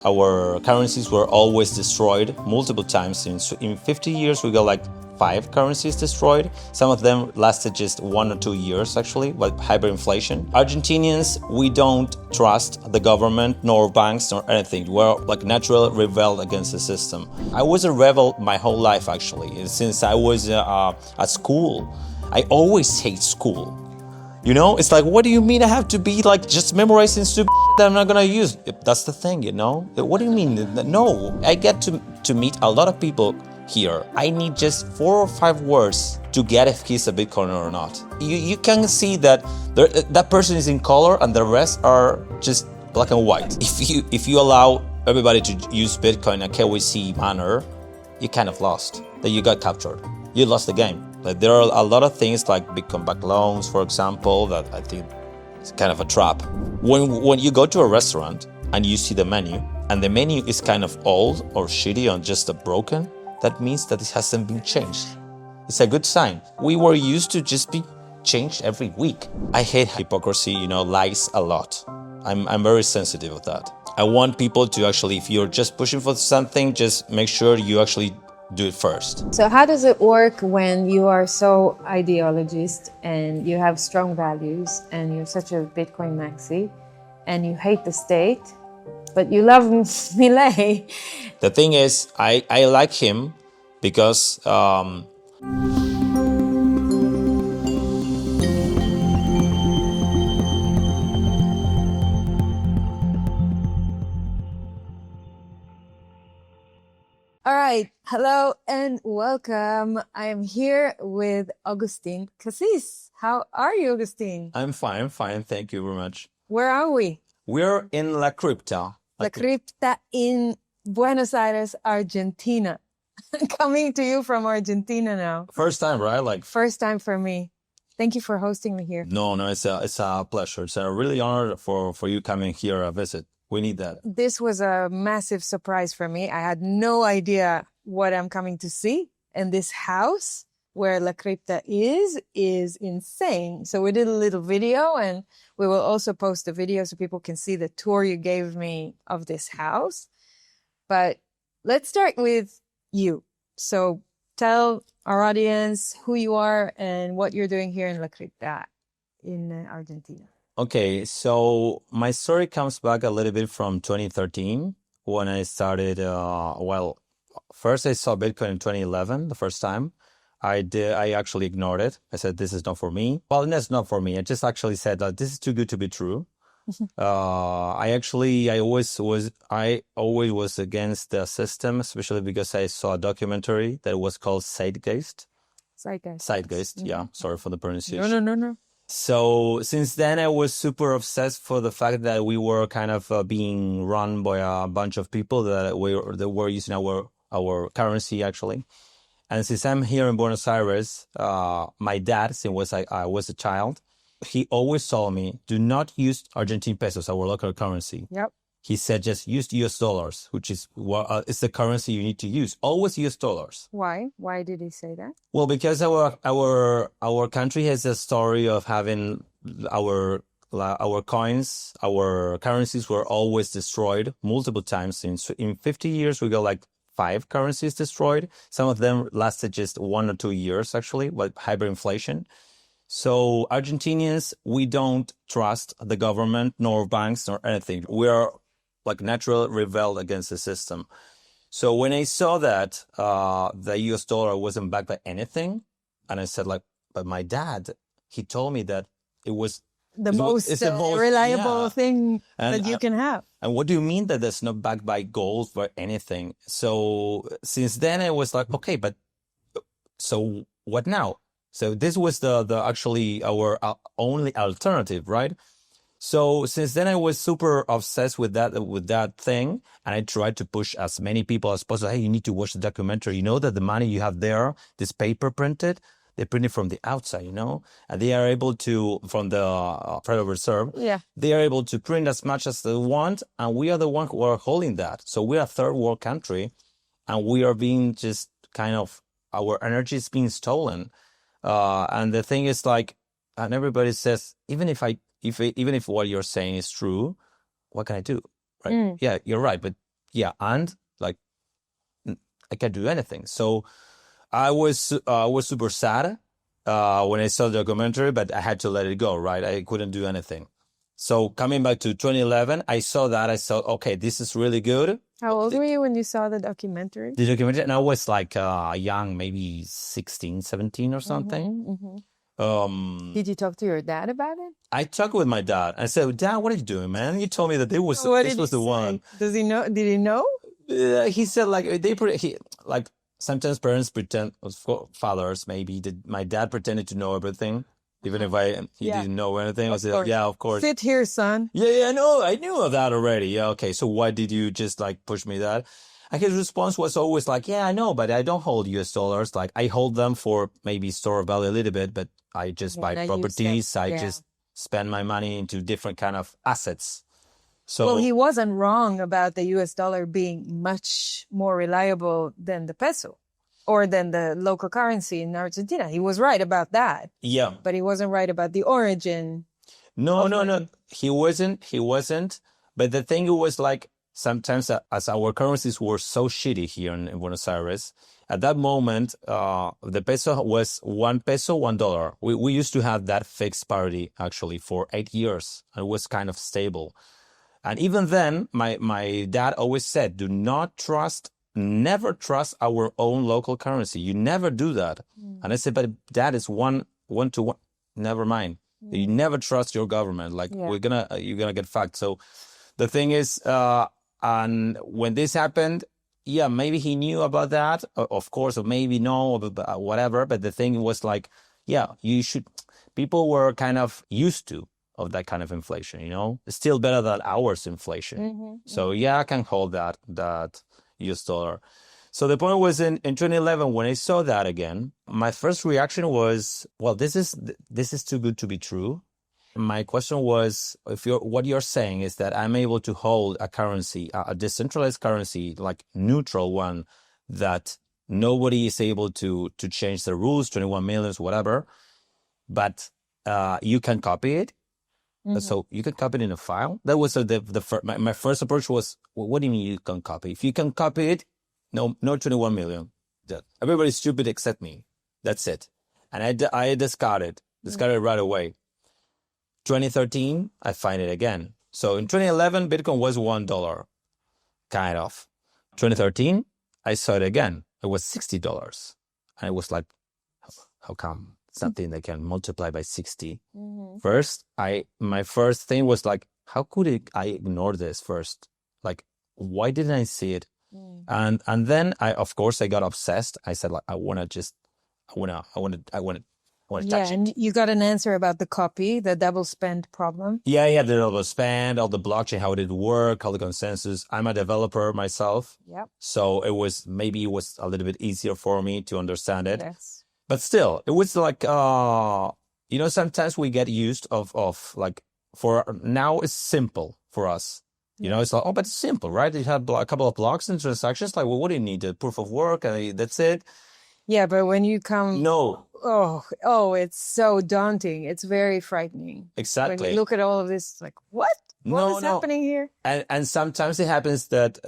Our currencies were always destroyed multiple times. In 50 years, we got like 5 currencies destroyed. Some of them lasted just 1 or 2 years, actually, with hyperinflation. Argentinians, we don't trust the government, nor banks, nor anything. We're like naturally rebelled against the system. I was a rebel my whole life, actually. Since I was at school, I always hate school. You know, it's like, what do you mean I have to be like just memorizing stupid that I'm not gonna use? That's the thing, you know? What do you mean? No, I get to meet a lot of people here. I need just 4 or 5 words to get if he's a Bitcoiner or not. You can see that that person is in color and the rest are just black and white. If you allow everybody to use Bitcoin in a KYC manner, you kind of lost. That you got captured. You lost the game. Like there are a lot of things like Bitcoin backed loans, for example, that I think it's kind of a trap. When you go to a restaurant and you see the menu, and the menu is kind of old or shitty or just broken, that means that it hasn't been changed. It's a good sign. We were used to just be changed every week. I hate hypocrisy, lies a lot. I'm very sensitive of that. I want people to actually, if you're just pushing for something, just make sure you actually do it first. So how does it work when you are so ideologist and you have strong values and you're such a Bitcoin maxi and you hate the state, but you love Milei? The thing is, I like him because All right. Hello and welcome. I am here with Agustin Kassis. How are you, Augustin? I'm fine. Thank you very much. Where are we? We're in La Crypta. La Crypta in Buenos Aires, Argentina. Coming to you from Argentina now. First time, right? First time for me. Thank you for hosting me here. No, it's a pleasure. It's a really honor for you coming here a visit. We need that. This was a massive surprise for me. I had no idea what I'm coming to see. And this house where La Crypta is insane. So we did a little video and we will also post the video so people can see the tour you gave me of this house. But let's start with you. So tell our audience who you are and what you're doing here in La Crypta in Argentina. Okay, so my story comes back a little bit from 2013 when I started. First I saw Bitcoin in 2011, the first time. I actually ignored it. I said, this is not for me. Well, that's not for me. I just actually said that this is too good to be true. I always was against the system, especially because I saw a documentary that was called Zeitgeist. Zeitgeist. Yeah. Sorry for the pronunciation. No. So since then, I was super obsessed for the fact that we were kind of being run by a bunch of people that were using our currency, actually. And since I'm here in Buenos Aires, my dad, since I was a child, he always told me, do not use Argentine pesos, our local currency. Yep. He said, just use US dollars, which is it's the currency you need to use. Always US dollars. Why? Why did he say that? Well, because our country has a story of having our coins, our currencies were always destroyed multiple times. In 50 years, we got like 5 currencies destroyed. Some of them lasted just 1 or 2 years, actually, with hyperinflation. So Argentinians, we don't trust the government, nor banks, nor anything. We are like naturally rebelled against the system. So when I saw that the US dollar wasn't backed by anything, and I said but my dad, he told me that it was the most reliable thing that you can have. And what do you mean that that's not backed by gold or anything? So since then I was like, okay, but so what now? So this was the actually our only alternative, right? So since then I was super obsessed with that thing, and I tried to push as many people as possible. Hey, you need to watch the documentary. You know that the money you have there, this paper printed, they print it from the outside, and they are able to, from the Federal Reserve, they are able to print as much as they want, and we are the one who are holding that. So we are a third world country, and we are being just kind of, our energy is being stolen. And the thing is and everybody says, even if what you're saying is true, what can I do? Right? Yeah, you're right. But yeah, and like I can't do anything. So I was super sad when I saw the documentary, but I had to let it go, right? I couldn't do anything. So coming back to 2011, I saw that. I saw, okay, this is really good. How old were you when you saw the documentary? The documentary, and I was like young, maybe 16, 17 or something. Did you talk to your dad about it? I talked with my dad. I said, Dad, what are you doing, man? You told me that this was the one. Does he know? Did he know? He said like like sometimes parents pretend, fathers maybe, that my dad pretended to know everything, even if he didn't know anything. I said, yeah, of course. Sit here, son. Yeah, I knew of that already. Yeah, okay. So why did you just like push me that? And his response was always like, yeah, I know, but I don't hold US dollars. Like I hold them for maybe store value a little bit, but I just buy properties. I just spend my money into different kind of assets. So, well, he wasn't wrong about the US dollar being much more reliable than the peso or than the local currency in Argentina. He was right about that. Yeah. But he wasn't right about the origin. No. He wasn't. But the thing was like, sometimes as our currencies were so shitty here in Buenos Aires, at that moment, the peso was 1 peso, $1. We used to have that fixed parity actually for 8 years. And it was kind of stable. And even then, my dad always said, never trust our own local currency. You never do that. And I said, but Dad, it's one to one. Never mind. You never trust your government. Like you're gonna get fucked. So the thing is, and when this happened, yeah, maybe he knew about that, of course, or maybe no, or whatever. But the thing was like, yeah, people were kind of used of that kind of inflation, it's still better than ours inflation. So yeah, I can hold that US dollar. So the point was in 2011, when I saw that again, my first reaction was, well, this is too good to be true. My question was, what you're saying is that I'm able to hold a currency, a decentralized currency, like neutral one, that nobody is able to change the rules, 21 millions, whatever, but you can copy it. So you can copy it in a file. That was my first approach was, well, what do you mean you can copy? If you can copy it, no 21 million. Everybody's stupid except me. That's it. And I discarded right away. 2013, I find it again. So in 2011, Bitcoin was $1, kind of. 2013, I saw it again. It was $60. And it was like, how come? Something that can multiply by 60. First, my first thing was like, how could I ignore this first? Like, why didn't I see it? And then of course I got obsessed. I said like, I want to touch it. And you got an answer about the copy, the double spend problem. Yeah, the double spend, all the blockchain, how it work, all the consensus. I'm a developer myself. Yep. So it was a little bit easier for me to understand it. Yes. But still, it was like, sometimes we get used of like, for now it's simple for us. It's like, oh, but it's simple, right? You have a couple of blocks and transactions. Like, well, what do you need? The proof of work, that's it. Yeah, but when you come... No. Oh, it's so daunting. It's very frightening. Exactly. When you look at all of this, like, what? What is happening here? And sometimes it happens that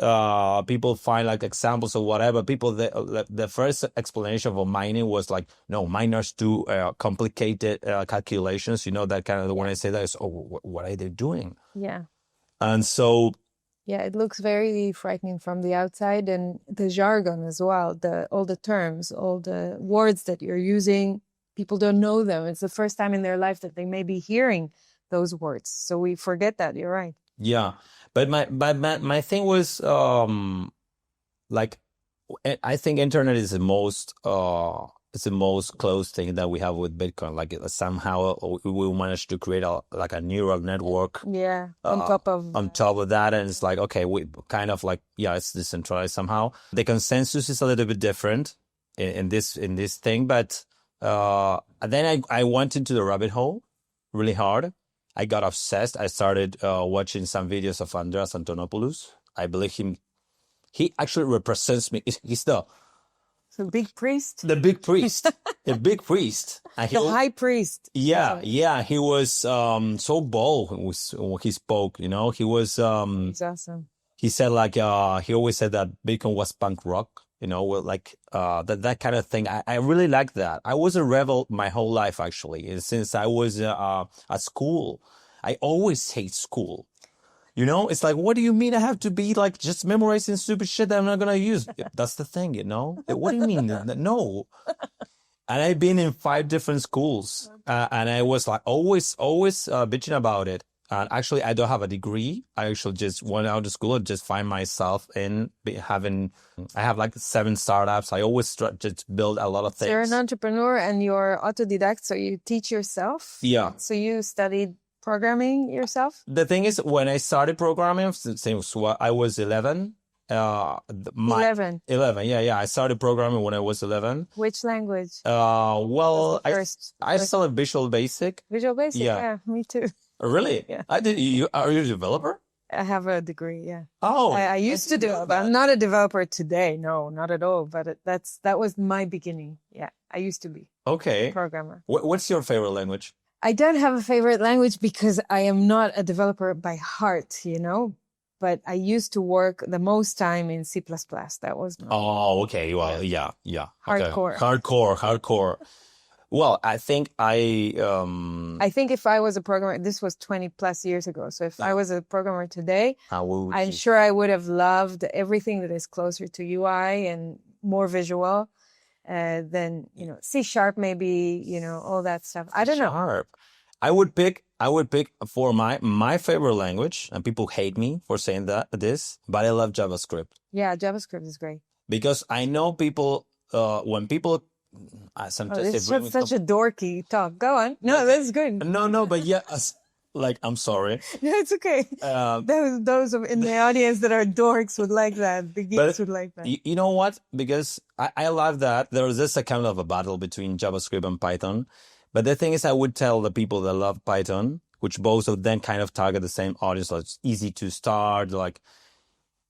people find like examples or whatever. The first explanation for mining was like, no, miners do complicated calculations. That kind of, when I say that, is, oh, what are they doing? Yeah. And so... Yeah, it looks very frightening from the outside, and the jargon as well, all the terms, all the words that you're using, people don't know them. It's the first time in their life that they may be hearing those words. So we forget that. You're right. Yeah. But my thing was, like, I think internet is the most close thing that we have with Bitcoin. Like somehow we managed to create a neural network. Yeah. On top of that. And it's like, okay, we kind of like, yeah, it's decentralized somehow. The consensus is a little bit different in this thing. But then I went into the rabbit hole really hard. I got obsessed. I started watching some videos of Andreas Antonopoulos. I believe he actually represents me. He's the big priest? The big priest. The big priest. And the high priest. Yeah. He was so bold when he spoke, He was... He's awesome. he said like he always said that Bitcoin was punk rock, like that kind of thing. I really like that. I was a rebel my whole life actually, and since I was at school. I always hate school. It's like, what do you mean I have to be like just memorizing stupid shit that I'm not gonna use? That's the thing, What do you mean? No. And I've been in 5 different schools, and I was like always bitching about it. And actually, I don't have a degree. I actually just went out of school and just find myself I have like 7 startups. I always just build a lot of things. So you're an entrepreneur and you're autodidact, so you teach yourself? Yeah. So you studied programming yourself? The thing is, when I started programming, since I was 11. 11. 11, yeah. I started programming when I was 11. Which language? Well, I started Visual Basic. Visual Basic? Yeah, me too. Really? Yeah. Are you a developer? I have a degree, yeah. Oh. I used to do it, but I'm not a developer today. No, not at all. But that was my beginning. Yeah, I used to be a programmer. What's your favorite language? I don't have a favorite language because I am not a developer by heart, but I used to work the most time in C++. That was my okay. Well, yeah. Hardcore. Okay. Hardcore. Well, I think I think if I was a programmer, this was 20 plus years ago. So if I was a programmer today, I'm sure I would have loved everything that is closer to UI and more visual than, C# maybe, all that stuff. I don't know. I would pick for my favorite language, and people hate me for saying this, but I love JavaScript. Yeah, JavaScript is great. Because I know people, when people sometimes it's such a dorky talk. Go on. No, that's good. No, but yeah, I'm sorry. No, it's okay. Those in the audience that are dorks would like that. The geeks would like that. You know what? Because I love that there is this kind of a battle between JavaScript and Python. But the thing is, I would tell the people that love Python, which both of them kind of target the same audience, so it's easy to start.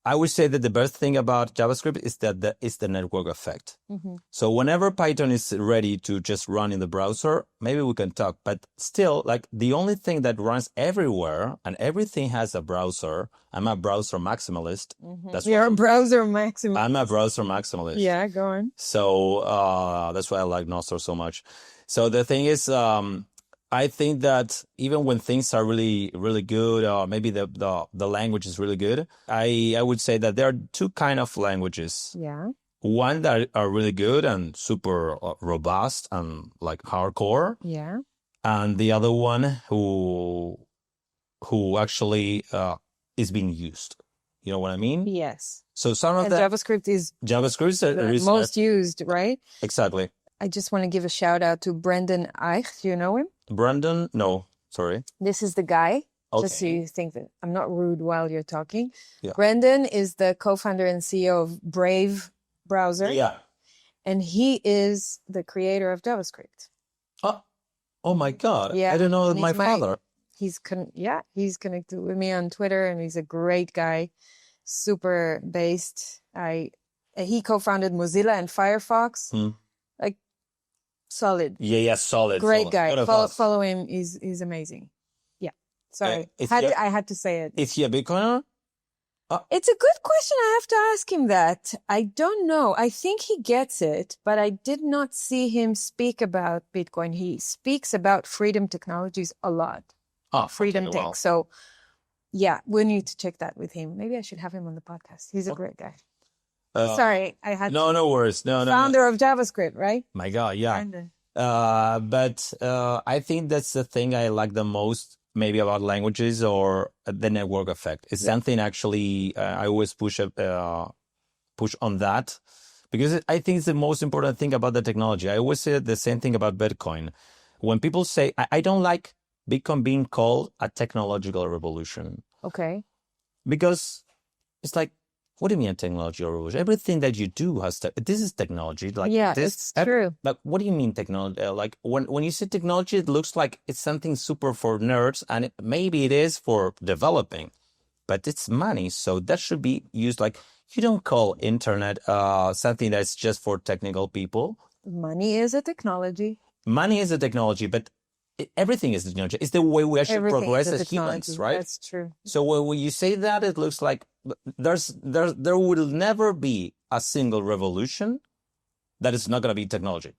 I would say that the best thing about JavaScript is that it's the network effect. Mm-hmm. So whenever Python is ready to just run in the browser, maybe we can talk. But still, the only thing that runs everywhere and everything has a browser. I'm a browser maximalist. Mm-hmm. You're a browser maximalist. I'm a browser maximalist. Yeah, go on. So that's why I like Nostr so much. So the thing is, I think that even when things are really, really good, or maybe the language is really good, I would say that there are 2 kind of languages. Yeah. One that are really good and super robust and hardcore. Yeah. And the other one who actually is being used. You know what I mean? Yes. So some of JavaScript is the most used, right? Exactly. I just want to give a shout out to Brendan Eich. Do you know him? Brendan? No, sorry. This is the guy. Okay. Just so you think that I'm not rude while you're talking. Yeah. Brendan is the co-founder and CEO of Brave browser. Yeah. And he is the creator of JavaScript. Oh my God. Yeah. I don't know my father. He's connected with me on Twitter, and he's a great guy. Super based. He co-founded Mozilla and Firefox. Solid. Yeah, solid. Great solid. guy. Follow him. He's amazing. Yeah. Sorry. I had to say it. Is he a Bitcoiner? It's a good question. I have to ask him that. I don't know. I think he gets it, but I did not see him speak about Bitcoin. He speaks about freedom technologies a lot. Freedom tech. Wow. So yeah, we need to check that with him. Maybe I should have him on the podcast. He's a great guy. Sorry, I had no worries. No. Founder of JavaScript, right? My God, yeah. But I think that's the thing I like the most, maybe about languages or the network effect. It's something actually I always push on that because I think it's the most important thing about the technology. I always say the same thing about Bitcoin. When people say, I don't like Bitcoin being called a technological revolution. Okay. Because it's like, what do you mean a technology revolution? Everything that you do has this is technology. It's true. But what do you mean technology? When you say technology, it looks like it's something super for nerds, and maybe it is for developing, but it's money, so that should be used. You don't call internet something that's just for technical people. Money is a technology. Money is a technology, but everything is technology. It's the way we actually Everything progress is a as humans, technology. right? That's true. So when you say that, it looks like there will never be a single revolution that is not going to be technology,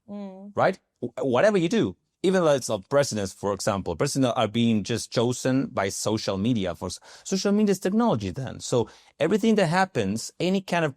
right? Whatever you do, even like presidents, for example, presidents are being just chosen by social media. For social media is technology then. So everything that happens, any kind of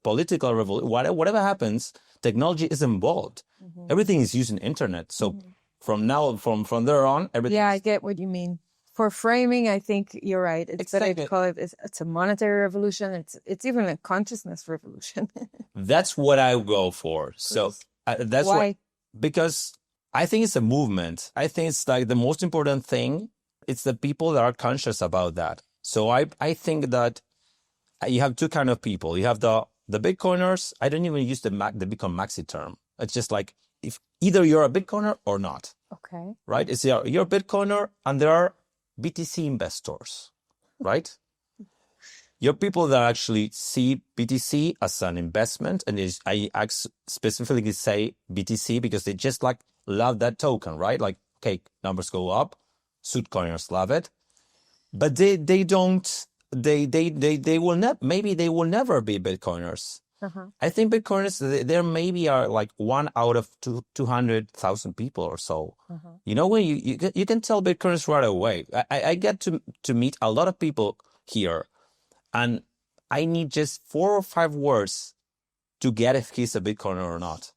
political revolution, whatever happens, technology is involved. Everything is using internet. So from there on, everything. Yeah, I get what you mean. For framing, I think you're right. It's better to call it, it's a monetary revolution. It's even a consciousness revolution. That's what I go for. So that's why? Because I think it's a movement. I think it's like the most important thing. It's the people that are conscious about that. So I think that you have two kind of people. You have the Bitcoiners. I don't even use the Bitcoin maxi term. It's just like if either you're a Bitcoiner or not. Okay. Right? It's you're a Bitcoiner and there are BTC investors, right? You're people that actually see BTC as an investment, and I specifically say BTC because they just like love that token, right? Like, okay, numbers go up, suitcoiners love it, but they will not. Maybe they will never be Bitcoiners. I think Bitcoiners, there maybe are like 1 out of 200,000 people or so. You know, when you can tell Bitcoiners right away. I get to meet a lot of people here, and I need just 4 or 5 words to get if he's a Bitcoiner or not.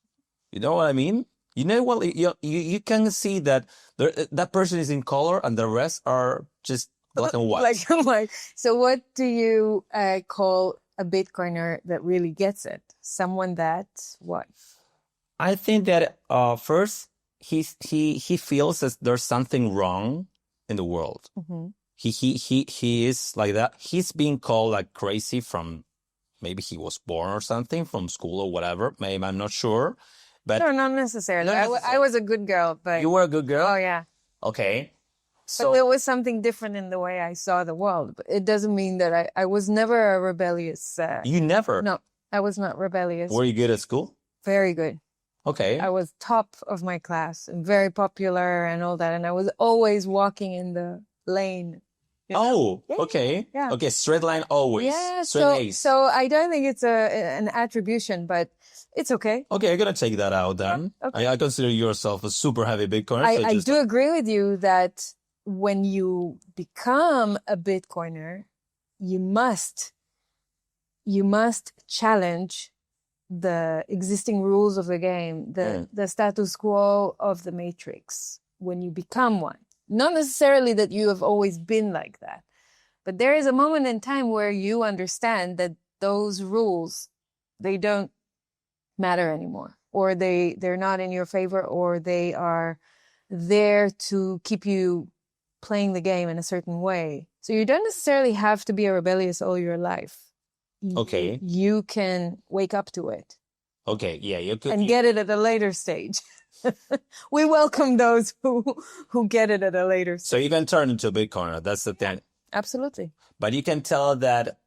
You know what I mean? You know what? You can see that that person is in color and the rest are just black and white. Like, so what do you call a Bitcoiner that really gets it? Someone that what? I think that first he feels that there's something wrong in the world. He is like that. He's being called like crazy from maybe he was born or something from school or whatever. Maybe I'm not sure, but no, not necessarily. I was a good girl, but you were a good girl. Oh yeah. Okay. So, but there was something different in the way I saw the world. But it doesn't mean that I was never a rebellious. You never? No, I was not rebellious. Were you good at school? Very good. Okay. I was top of my class and very popular and all that. And I was always walking in the lane. Oh, okay. Yeah. Okay, straight line always. Yeah, straight A's. So I don't think it's an attribution, but it's okay. Okay, I'm going to take that out then. Okay. I consider yourself a super heavy Bitcoiner. I do agree with you that when you become a Bitcoiner, you must challenge the existing rules of the game, the status quo of the matrix when you become one. Not necessarily that you have always been like that, but there is a moment in time where you understand that those rules, they don't matter anymore, or they're not in your favor, or they are there to keep you playing the game in a certain way. So you don't necessarily have to be a rebellious all your life. Okay. You can wake up to it. Okay, yeah. You could, and get it at a later stage. We welcome those who get it at a later stage. So you can turn into a Bitcoiner. That's the thing. Absolutely. But you can tell that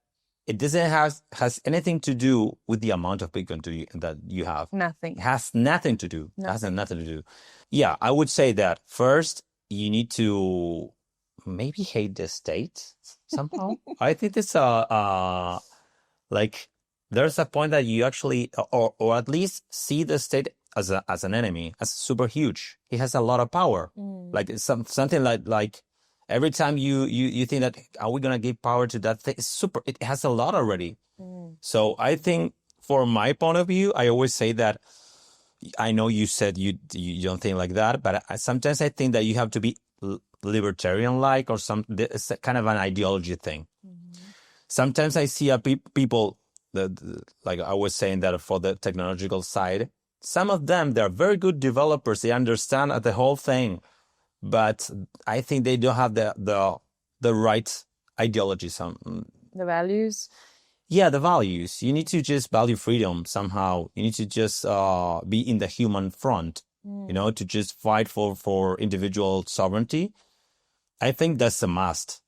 it doesn't has anything to do with the amount of Bitcoin that you have. Nothing. It has nothing to do. Nothing. It has nothing to do. Yeah, I would say that first you need to maybe hate the state somehow. I think it's like there's a point that you actually or at least see the state as an enemy, as super huge. He has a lot of power. Like something like every time you think that are we gonna give power to that thing? It's super. It has a lot already. So I think from my point of view, I always say that. I know you said you don't think like that, but sometimes I think that you have to be libertarian-like or it's kind of an ideology thing. Sometimes I see people that, like I was saying that for the technological side, some of them, they're very good developers. They understand the whole thing, but I think they don't have the right ideology. The values? Yeah, the values. You need to just value freedom somehow. You need to just be in the human front, to just fight for individual sovereignty. I think that's a must.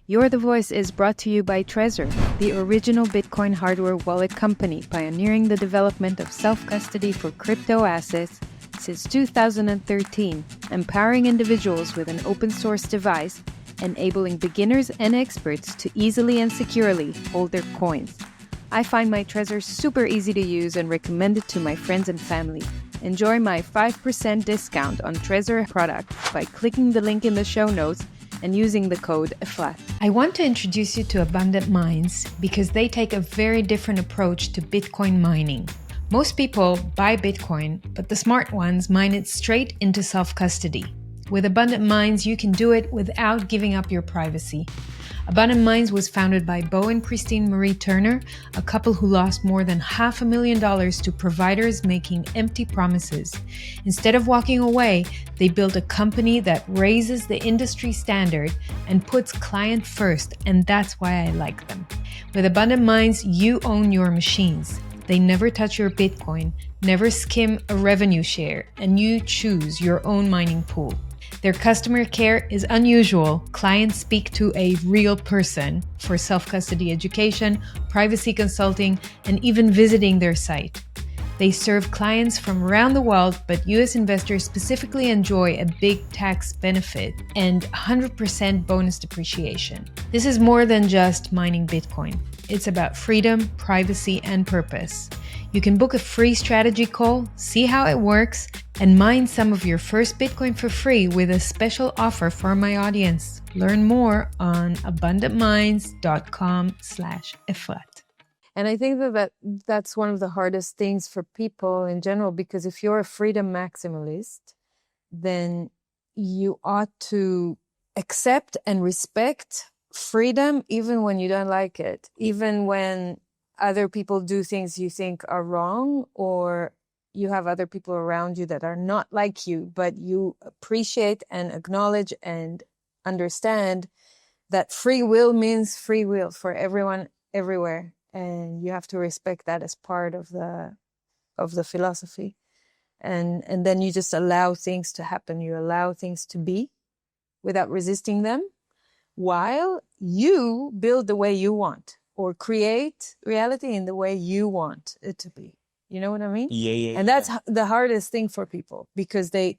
Your The Voice is brought to you by Trezor, the original Bitcoin hardware wallet company pioneering the development of self-custody for crypto assets since 2013, empowering individuals with an open source device, enabling beginners and experts to easily and securely hold their coins. I find my Trezor super easy to use and recommend it to my friends and family. Enjoy my 5% discount on Trezor products by clicking the link in the show notes and using the code FLAT. I want to introduce you to Abundant Minds because they take a very different approach to Bitcoin mining. Most people buy Bitcoin, but the smart ones mine it straight into self-custody. With Abundant Minds, you can do it without giving up your privacy. Abundant Minds was founded by Bo and Christine Marie Turner, a couple who lost more than $500,000 to providers making empty promises. Instead of walking away, they built a company that raises the industry standard and puts client first, and that's why I like them. With Abundant Minds, you own your machines. They never touch your Bitcoin, never skim a revenue share, and you choose your own mining pool. Their customer care is unusual. Clients speak to a real person for self-custody education, privacy consulting, and even visiting their site. They serve clients from around the world, but US investors specifically enjoy a big tax benefit and 100% bonus depreciation. This is more than just mining Bitcoin. It's about freedom, privacy, and purpose. You can book a free strategy call, see how it works, and mine some of your first Bitcoin for free with a special offer for my audience. Learn more on abundantminds.com/eflat. And I think that's one of the hardest things for people in general, because if you're a freedom maximalist, then you ought to accept and respect freedom even when you don't like it, even when other people do things you think are wrong, or you have other people around you that are not like you, but you appreciate and acknowledge and understand that free will means free will for everyone, everywhere. And you have to respect that as part of the philosophy. And then you just allow things to happen. You allow things to be without resisting them, while you build the way you want or create reality in the way you want it to be. You know what I mean? Yeah. And that's the hardest thing for people, because they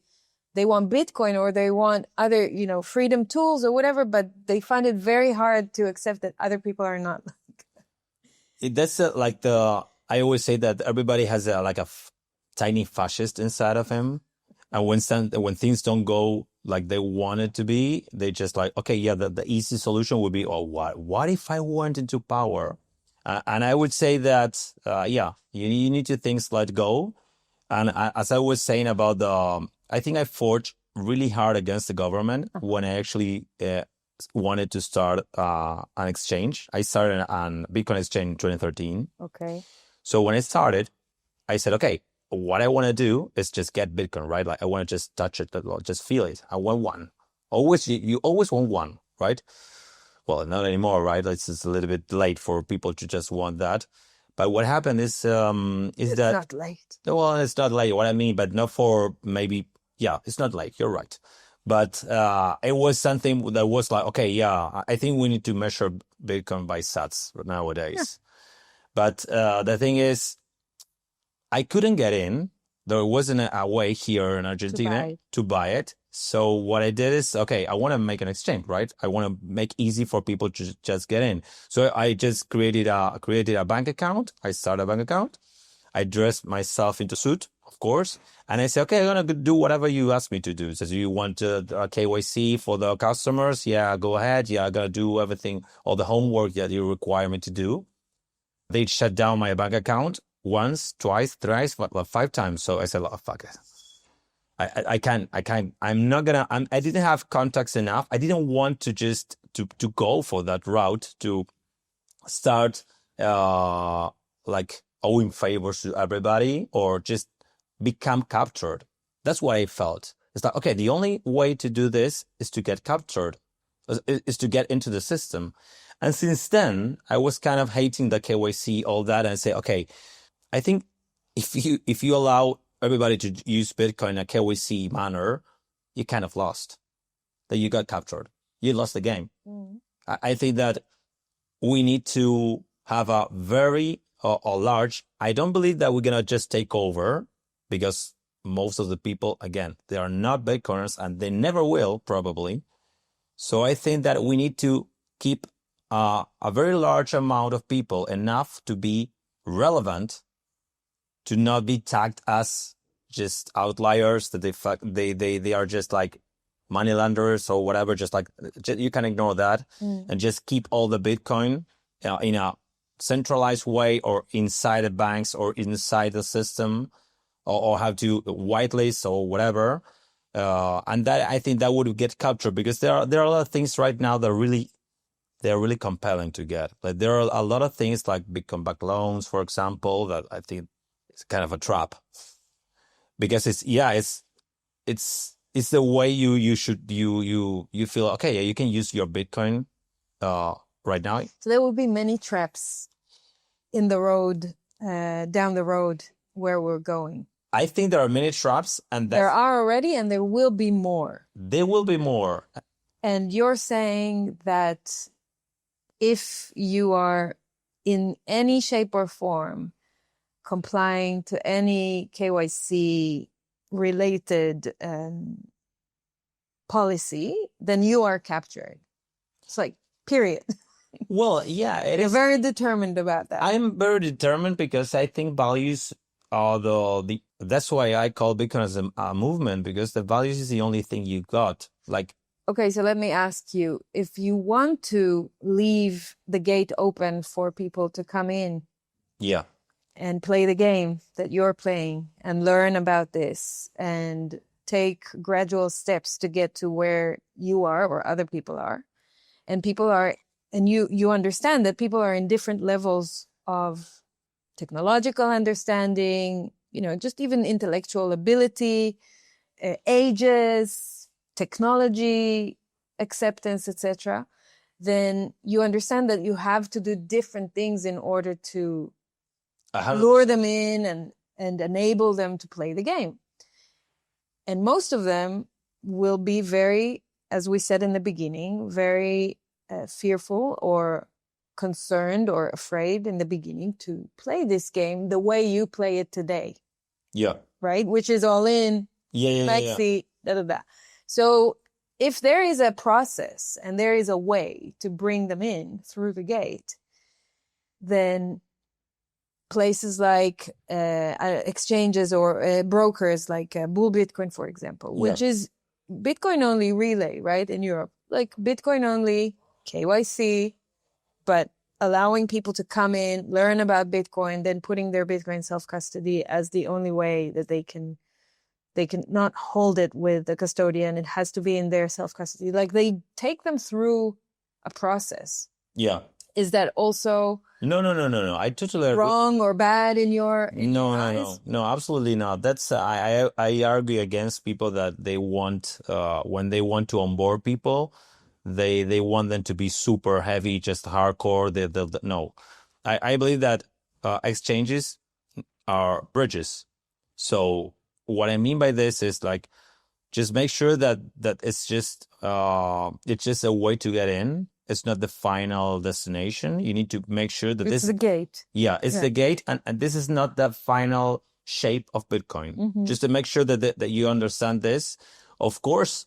want Bitcoin or they want other, freedom tools or whatever, but they find it very hard to accept that other people are not. That's I always say that everybody has a tiny fascist inside of him. And when things don't go like they want it to be, they just okay, yeah, the easy solution would be, what if I went into power? And I would say that, you need to let go. And as I was saying about I think I fought really hard against the government when I actually wanted to start an exchange. I started an Bitcoin exchange in 2013. Okay. So when I started, I said, okay, what I want to do is just get Bitcoin, right? I want to just touch it, just feel it. I want one. You always want one, right? Well, not anymore, right? It's just a little bit late for people to just want that. But what happened is that it's not late. Well, it's not late. What I mean, but not for maybe. Yeah, it's not late. You're right. But it was something that was okay, yeah, I think we need to measure Bitcoin by sats nowadays. Yeah. But the thing is, I couldn't get in. There wasn't a way here in Argentina to buy it. So what I did is, okay, I want to make an exchange, right? I want to make easy for people to just get in. So I just created a bank account. I started a bank account. I dressed myself into suit, of course. And I said, okay, I'm going to do whatever you ask me to do. So you want a KYC for the customers? Yeah, go ahead. Yeah, I'm going to do everything, all the homework that you require me to do. They shut down my bank account once, twice, thrice, but 5 times. So I said, fuck it. I can't. I'm not going to, I didn't have contacts enough. I didn't want to just to go for that route to start owing favors to everybody or just become captured. That's what I felt. It's okay, the only way to do this is to get captured, is to get into the system. And since then, I was kind of hating the KYC, all that, and I say, okay, I think if you allow everybody to use Bitcoin in a KYC manner, you kind of lost. That you got captured. You lost the game. Mm. I think that we need to have a very large, I don't believe that we're going to just take over, because most of the people, again, they are not Bitcoiners and they never will probably. So I think that we need to keep a very large amount of people, enough to be relevant, to not be tagged as just outliers, that they are just like money lenders or whatever. Just like, you can ignore that and just keep all the Bitcoin in a centralized way, or inside the banks or inside the system, or have to whitelist or whatever. And that, I think that would get captured, because there are a lot of things right now that they're really compelling to get. Like, there are a lot of things like Bitcoin backed loans, for example, that I think is kind of a trap, because it's the way you feel, okay, yeah, you can use your Bitcoin right now. So there will be many traps in the road, down the road where we're going. I think there are many traps, and there are already, and there will be more. There will be more. And you're saying that if you are in any shape or form complying to any KYC related policy, then you are captured. It's like, period. Well, yeah, You're very determined about that. I'm very determined, because I think values are that's why I call Bitcoin as a movement, because the values is the only thing you got. Like, okay, so let me ask you, if you want to leave the gate open for people to come in, yeah, and play the game that you're playing and learn about this and take gradual steps to get to where you are or other people are, and you understand that people are in different levels of technological understanding, just even intellectual ability, ages, technology, acceptance, etc., then you understand that you have to do different things in order to lure them in and enable them to play the game. And most of them will be very, as we said in the beginning, very fearful or concerned or afraid in the beginning to play this game the way you play it today. Yeah. Right? Which is all in, Maxi, da. So if there is a process and there is a way to bring them in through the gate, then places like exchanges or brokers like Bull Bitcoin, for example, which is Bitcoin only relay, right? In Europe, like Bitcoin only KYC, but allowing people to come in, learn about Bitcoin, then putting their Bitcoin self-custody as the only way that they can not hold it with the custodian. It has to be in their self-custody. Like, they take them through a process. Yeah. Is that also no? I totally agree. Wrong or bad in your No, absolutely not. That's I argue against people that they want when they want to onboard people, they want them to be super heavy, just hardcore. No, I believe that exchanges are bridges. So what I mean by this is, like, just make sure that it's just a way to get in. It's not the final destination. You need to make sure that it's the gate. Yeah, it's the gate, and this is not the final shape of Bitcoin. Mm-hmm. Just to make sure that you understand this. Of course,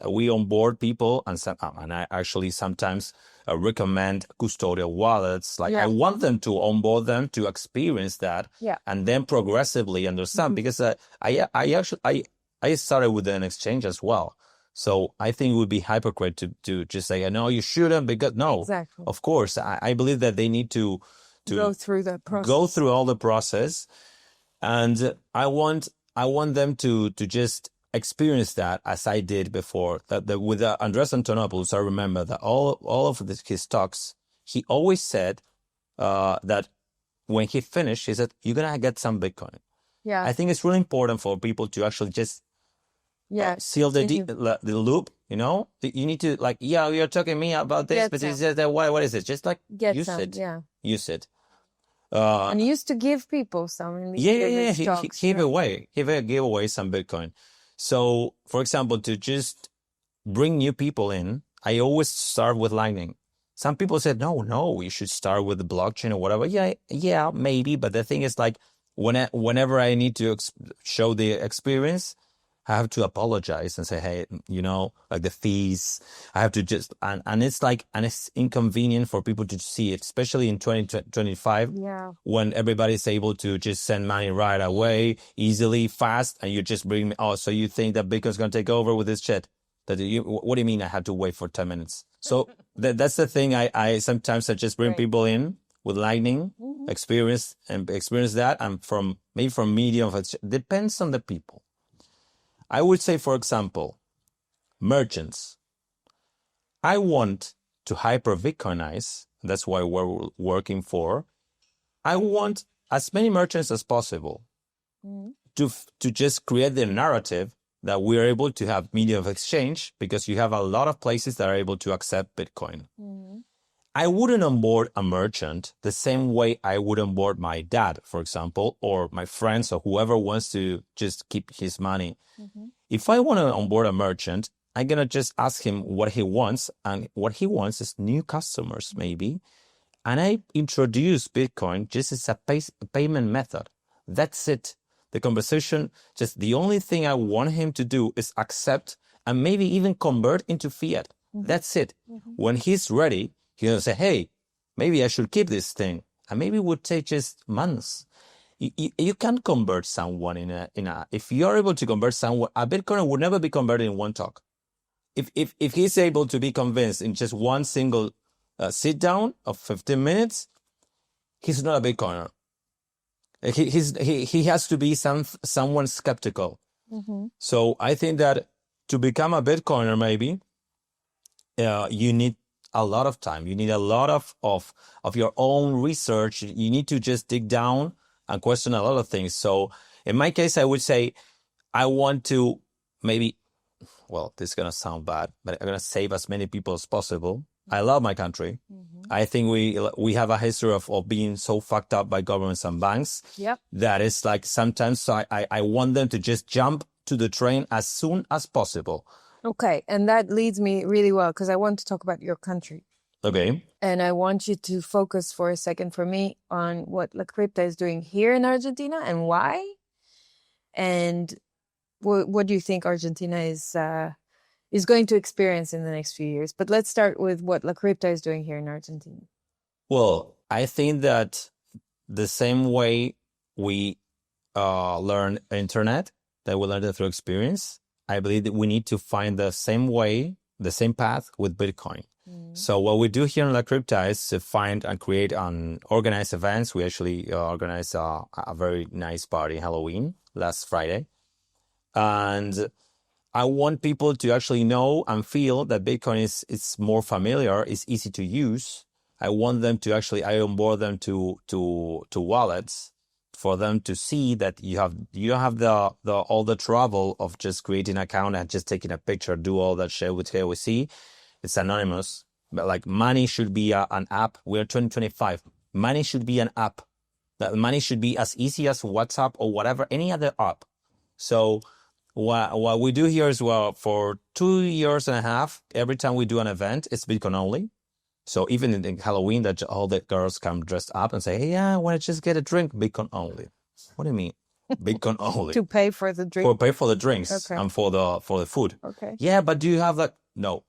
we onboard people, and I actually sometimes recommend custodial wallets. Like, I want them to onboard them to experience that, and then progressively understand. Because I started with an exchange as well. So I think it would be hypocrite to just say, no, you shouldn't, because no, exactly. Of course, I believe that they need to go through the process. Go through all the process, and I want them to just experience that, as I did before. That with Andres Antonopoulos, I remember that all of his talks, he always said that when he finished, he said, "You're gonna get some Bitcoin." Yeah, I think it's really important for people to actually just seal the loop. You need to, like, you're talking me about this, but it's just that, what is it? Just like use it. Use it. And he used to give people some. He gave away some Bitcoin. So, for example, to just bring new people in, I always start with Lightning. Some people said, no, you should start with the blockchain or whatever. Yeah, maybe. But the thing is, like, whenever I need to show the experience, I have to apologize and say, hey, like the fees, I have to just, and it's inconvenient for people to see it, especially in 2025, when everybody's able to just send money right away, easily, fast, and you just bring me, so you think that Bitcoin's going to take over with this shit? What do you mean I had to wait for 10 minutes? So that's the thing. I sometimes just bring people in with Lightning, experience that, and from medium, it depends on the people. I would say, for example, merchants. I want to hyper-Bitcoinize. That's why we're working for. I want as many merchants as possible to just create the narrative that we are able to have medium of exchange, because you have a lot of places that are able to accept Bitcoin. I wouldn't onboard a merchant the same way I would onboard my dad, for example, or my friends, or whoever wants to just keep his money. If I want to onboard a merchant, I'm going to just ask him what he wants, and what he wants is new customers, maybe. And I introduce Bitcoin just as a payment method. That's it. The conversation, just the only thing I want him to do is accept and maybe even convert into fiat. That's it. When he's ready, he'll say, hey, maybe I should keep this thing. And maybe it would take just months. You can't convert someone if you're able to convert someone, a Bitcoiner would never be converted in one talk. If he's able to be convinced in just one single sit down of 15 minutes, he's not a Bitcoiner. He has to be someone skeptical. So I think that to become a Bitcoiner, maybe you need a lot of time. You need a lot of your own research. You need to just dig down and question a lot of things. So in my case, I would say I want to maybe, well, this is going to sound bad, but I'm going to save as many people as possible. I love my country. I think we have a history of being so fucked up by governments and banks. That is like sometimes I want them to just jump to the train as soon as possible. Okay, and that leads me really well, because I want to talk about your country. Okay. And I want you to focus for a second for me on what La Crypta is doing here in Argentina and why. And what do you think Argentina is going to experience in the next few years? But let's start with what La Crypta is doing here in Argentina. Well, I think that the same way we learn internet, that we learn it through experience, I believe that we need to find the same way, the same path with Bitcoin. So what we do here in La Crypta is to find and create and organize events. We actually organized a very nice party, Halloween, last Friday. And I want people to actually know and feel that Bitcoin is more familiar, it's easy to use. I want them to actually, I onboard them to wallets for them to see that you don't have the all the trouble of just creating an account and just taking a picture, do all that shit with KYC. It's anonymous. But like money should be an app. We're 2025. Money should be an app. That money should be as easy as WhatsApp or whatever, any other app. So what we do here is, well, for 2.5 years, every time we do an event, it's Bitcoin only. So even in Halloween, that all the girls come dressed up and say, hey, yeah, I want to just get a drink, Bitcoin only. What do you mean? Bitcoin only. To pay for the drink? For pay for the drinks and for the food. Okay. Yeah, but do you have that? No.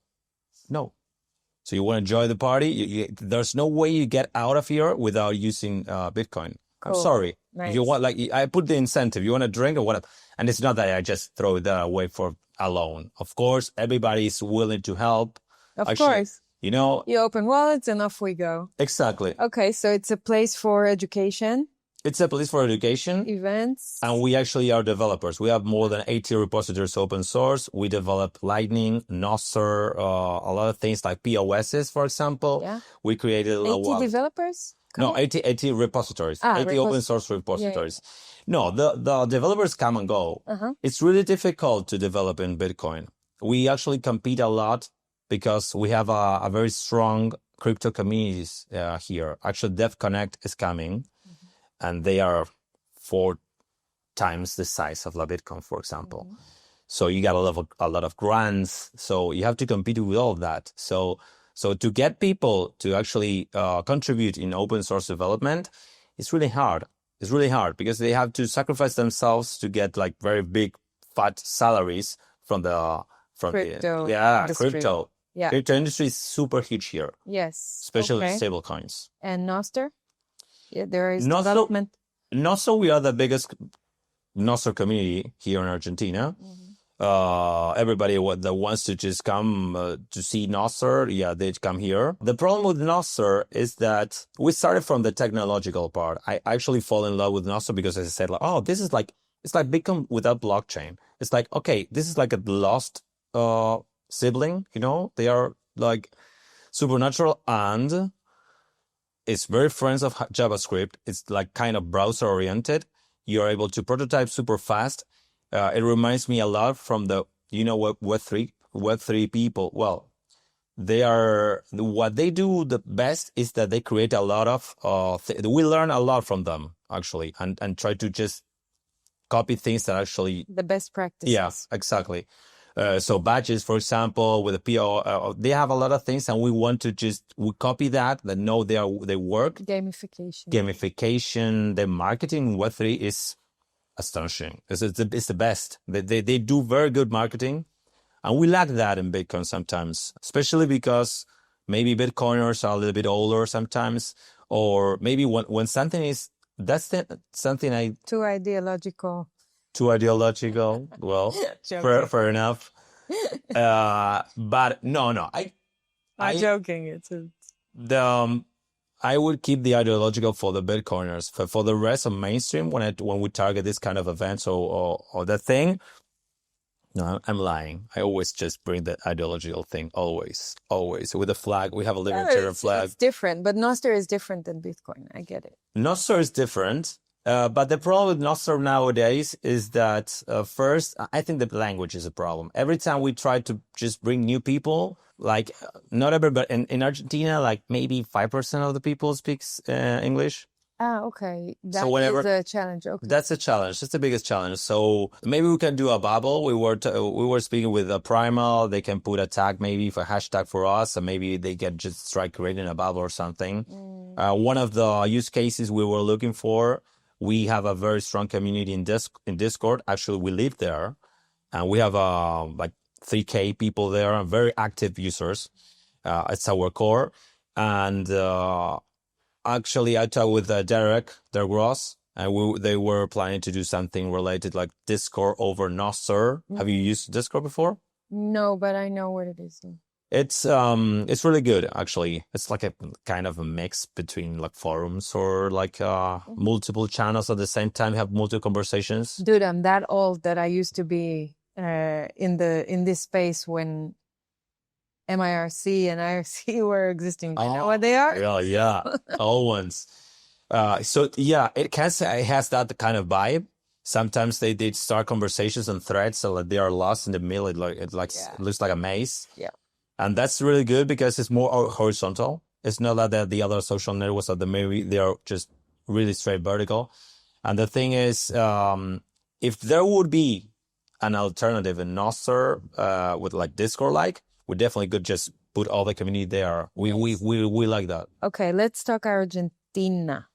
So you want to enjoy the party? There's no way you get out of here without using Bitcoin. Cool. I'm sorry. Nice. If you want, like, I put the incentive. You want a drink or whatever. And it's not that I just throw that away for alone. Of course, everybody is willing to help. Of course. You know. You open wallets and off we go. Exactly. Okay, so it's a place for education. It's a place for education. Events. And we actually are developers. We have more than 80 repositories open source. We develop Lightning, Nostr, a lot of things like POSs, for example. Yeah. We created 80 developers? No, 80 repositories. 80 open source repositories. Yeah. No, the developers come and go. It's really difficult to develop in Bitcoin. We actually compete a lot because we have a very strong crypto communities here. Actually, Dev Connect is coming. And they are 4 times the size of La Bitcoin, for example. So you got a lot of grants. So you have to compete with all of that. So to get people to actually contribute in open source development, it's really hard. It's really hard because they have to sacrifice themselves to get like very big, fat salaries from Crypto crypto. industry. Yeah. Crypto industry is super huge here, Yes. especially Okay. stablecoins. And Noster? Yeah, there is Not so, development. not so we are the biggest Nostr community here in Argentina. Everybody that wants to just come to see Nostr, yeah, they come here. The problem with Nostr is that we started from the technological part. I actually fall in love with Nostr because as I said, like, oh, this is like, it's like Bitcoin without blockchain. It's like, okay, this is like a lost sibling, you know? They are like supernatural and it's very friends of JavaScript. It's like kind of browser oriented. You're able to prototype super fast. It reminds me a lot from the, you know, Web3 people. Well, what they do the best is that they create a lot of, we learn a lot from them actually, and try to just copy things that actually. The best practices. Yeah, exactly. So badges, for example, with the PO, they have a lot of things and we want to we copy that know they work. Gamification, the marketing in Web3 is astonishing. It's the best. They do very good marketing, and we lack that in Bitcoin sometimes, especially because maybe Bitcoiners are a little bit older sometimes, or maybe when something is something too ideological. Well, fair enough. But no, I'm joking. I would keep the ideological for the Bitcoiners. For the rest of mainstream, when we target this kind of events or that thing, no, I'm lying. I always just bring the ideological thing. Always with the flag. We have a libertarian flag. It's different, but Nostr is different than Bitcoin. I get it. Nostr is different. But the problem with Nostr nowadays is that first, I think the language is a problem. Every time we try to just bring new people, like not everybody in Argentina, like maybe 5% of the people speaks English. Ah, okay. That is a challenge. Okay. That's a challenge. That's the biggest challenge. So maybe we can do a bubble. We were speaking with a Primal. They can put a tag maybe for hashtag for us, and maybe they can just try creating a bubble or something. One of the use cases we were looking for. We have a very strong community in Discord. Actually, we live there, and we have like 3K people there, very active users. It's our core. And actually, I talked with Derek Gross, and they were planning to do something related like Discord over Nostr. Have you used Discord before? No, but I know what it is. It's really good actually. It's like a kind of a mix between like forums or like multiple channels at the same time, have multiple conversations. Dude, I'm that old that I used to be in this space when MIRC and IRC were existing. Do you know what they are? Yeah, old ones. So yeah, it has that kind of vibe. Sometimes they did start conversations and threads, so like they are lost in the middle. It looks like a maze. Yeah. And that's really good because it's more horizontal. It's not that the other social networks are they are just really straight vertical. And the thing is, if there would be an alternative in Nostr with like Discord, we definitely could just put all the community there. We like that. Okay, let's talk Argentina.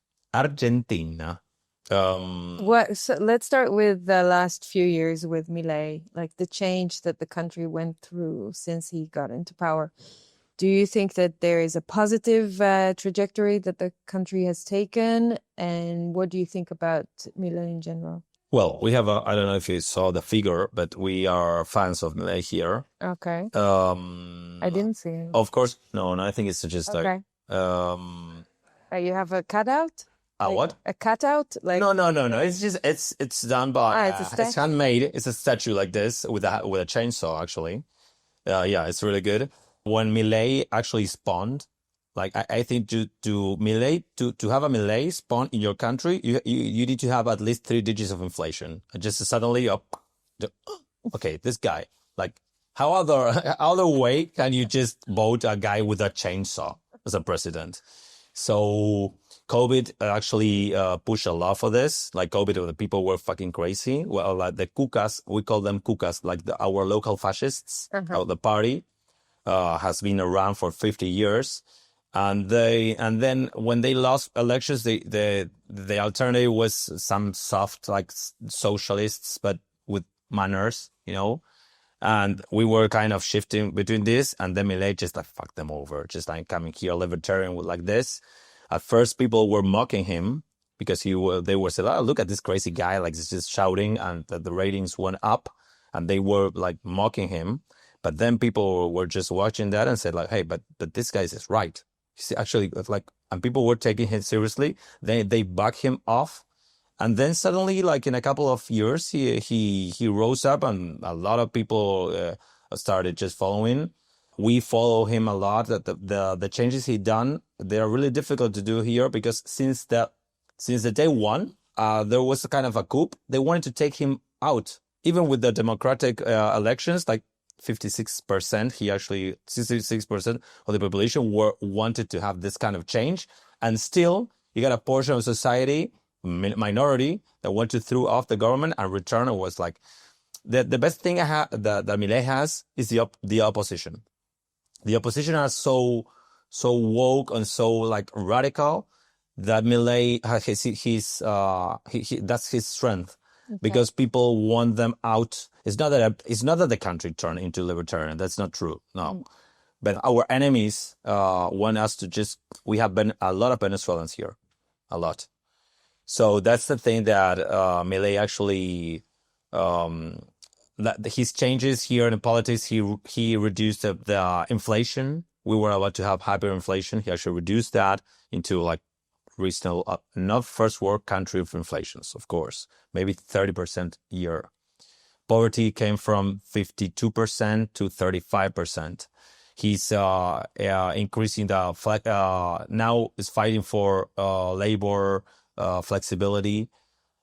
So let's start with the last few years with Milei, like the change that the country went through since he got into power. Do you think that there is a positive trajectory that the country has taken? And what do you think about Milei in general? Well, we have I don't know if you saw the figure, but we are fans of Milei here. Okay. I didn't see it. Of course. No, I think it's just okay. You have a cutout? What? A cutout? Like no. It's just it's done by it's handmade. It's a statue like this with a chainsaw actually. Yeah, it's really good. When Milei actually spawned, like I think to have a Milei spawn in your country, you need to have at least 3 digits of inflation. Just suddenly okay, this guy, like how other way can you just vote a guy with a chainsaw as a president? So COVID actually pushed a lot for this. Like COVID, the people were fucking crazy. Well, like the cucas, we call them cucas, like our local fascists. The party has been around for 50 years. And then when they lost elections, the alternative was some soft like socialists, but with manners, And we were kind of shifting between this, and then Milei just like fucked them over, just like coming here libertarian with like this. At first, people were mocking him because they were saying, "Oh, look at this crazy guy!" Like he's just shouting, and the ratings went up, and they were like mocking him. But then people were just watching that and said, like, "Hey, but this guy is right." Actually, like, and people were taking him seriously. They backed him off. And then suddenly, like in a couple of years, he rose up, and a lot of people started just following. We follow him a lot. That the changes he done, they are really difficult to do here because since the day one, there was a kind of a coup. They wanted to take him out, even with the democratic elections, like 56%. 66% of the population wanted to have this kind of change, and still you got a portion of society, minority, that want to throw off the government and return. It was like the best thing that Milei has is the opposition. The opposition are so woke and so like radical that Milei has that's his strength. Okay. Because people want them out. It's not that the country turned into libertarian. That's not true. No. But our enemies want us to just. We have been a lot of Venezuelans here, a lot. So that's the thing that Milei actually, that his changes here in politics, he reduced the inflation. We were about to have hyperinflation. He actually reduced that into like reasonable, not first world country of inflations, of course, maybe 30% a year. Poverty came from 52% to 35%. He's increasing now is fighting for labor flexibility.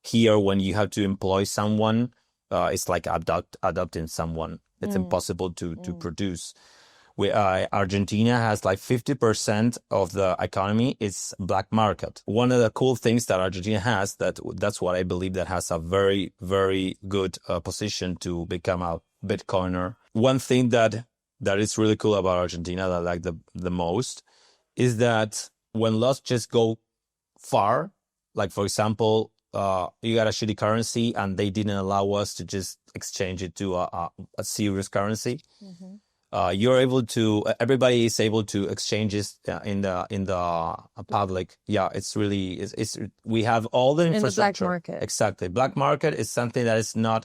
Here, when you have to employ someone, it's like adopting someone. It's impossible to produce. Argentina has like 50% of the economy is black market. One of the cool things that Argentina has, that's what I believe that has a very, very good position to become a Bitcoiner. One thing that is really cool about Argentina that I like the most is that when laws just go far, like for example, you got a shitty currency and they didn't allow us to just exchange it to a serious currency. Mm-hmm. Everybody is able to exchange it in the public. Yeah, it's really, we have all the infrastructure. In the black market. Exactly. Black market is something that is not,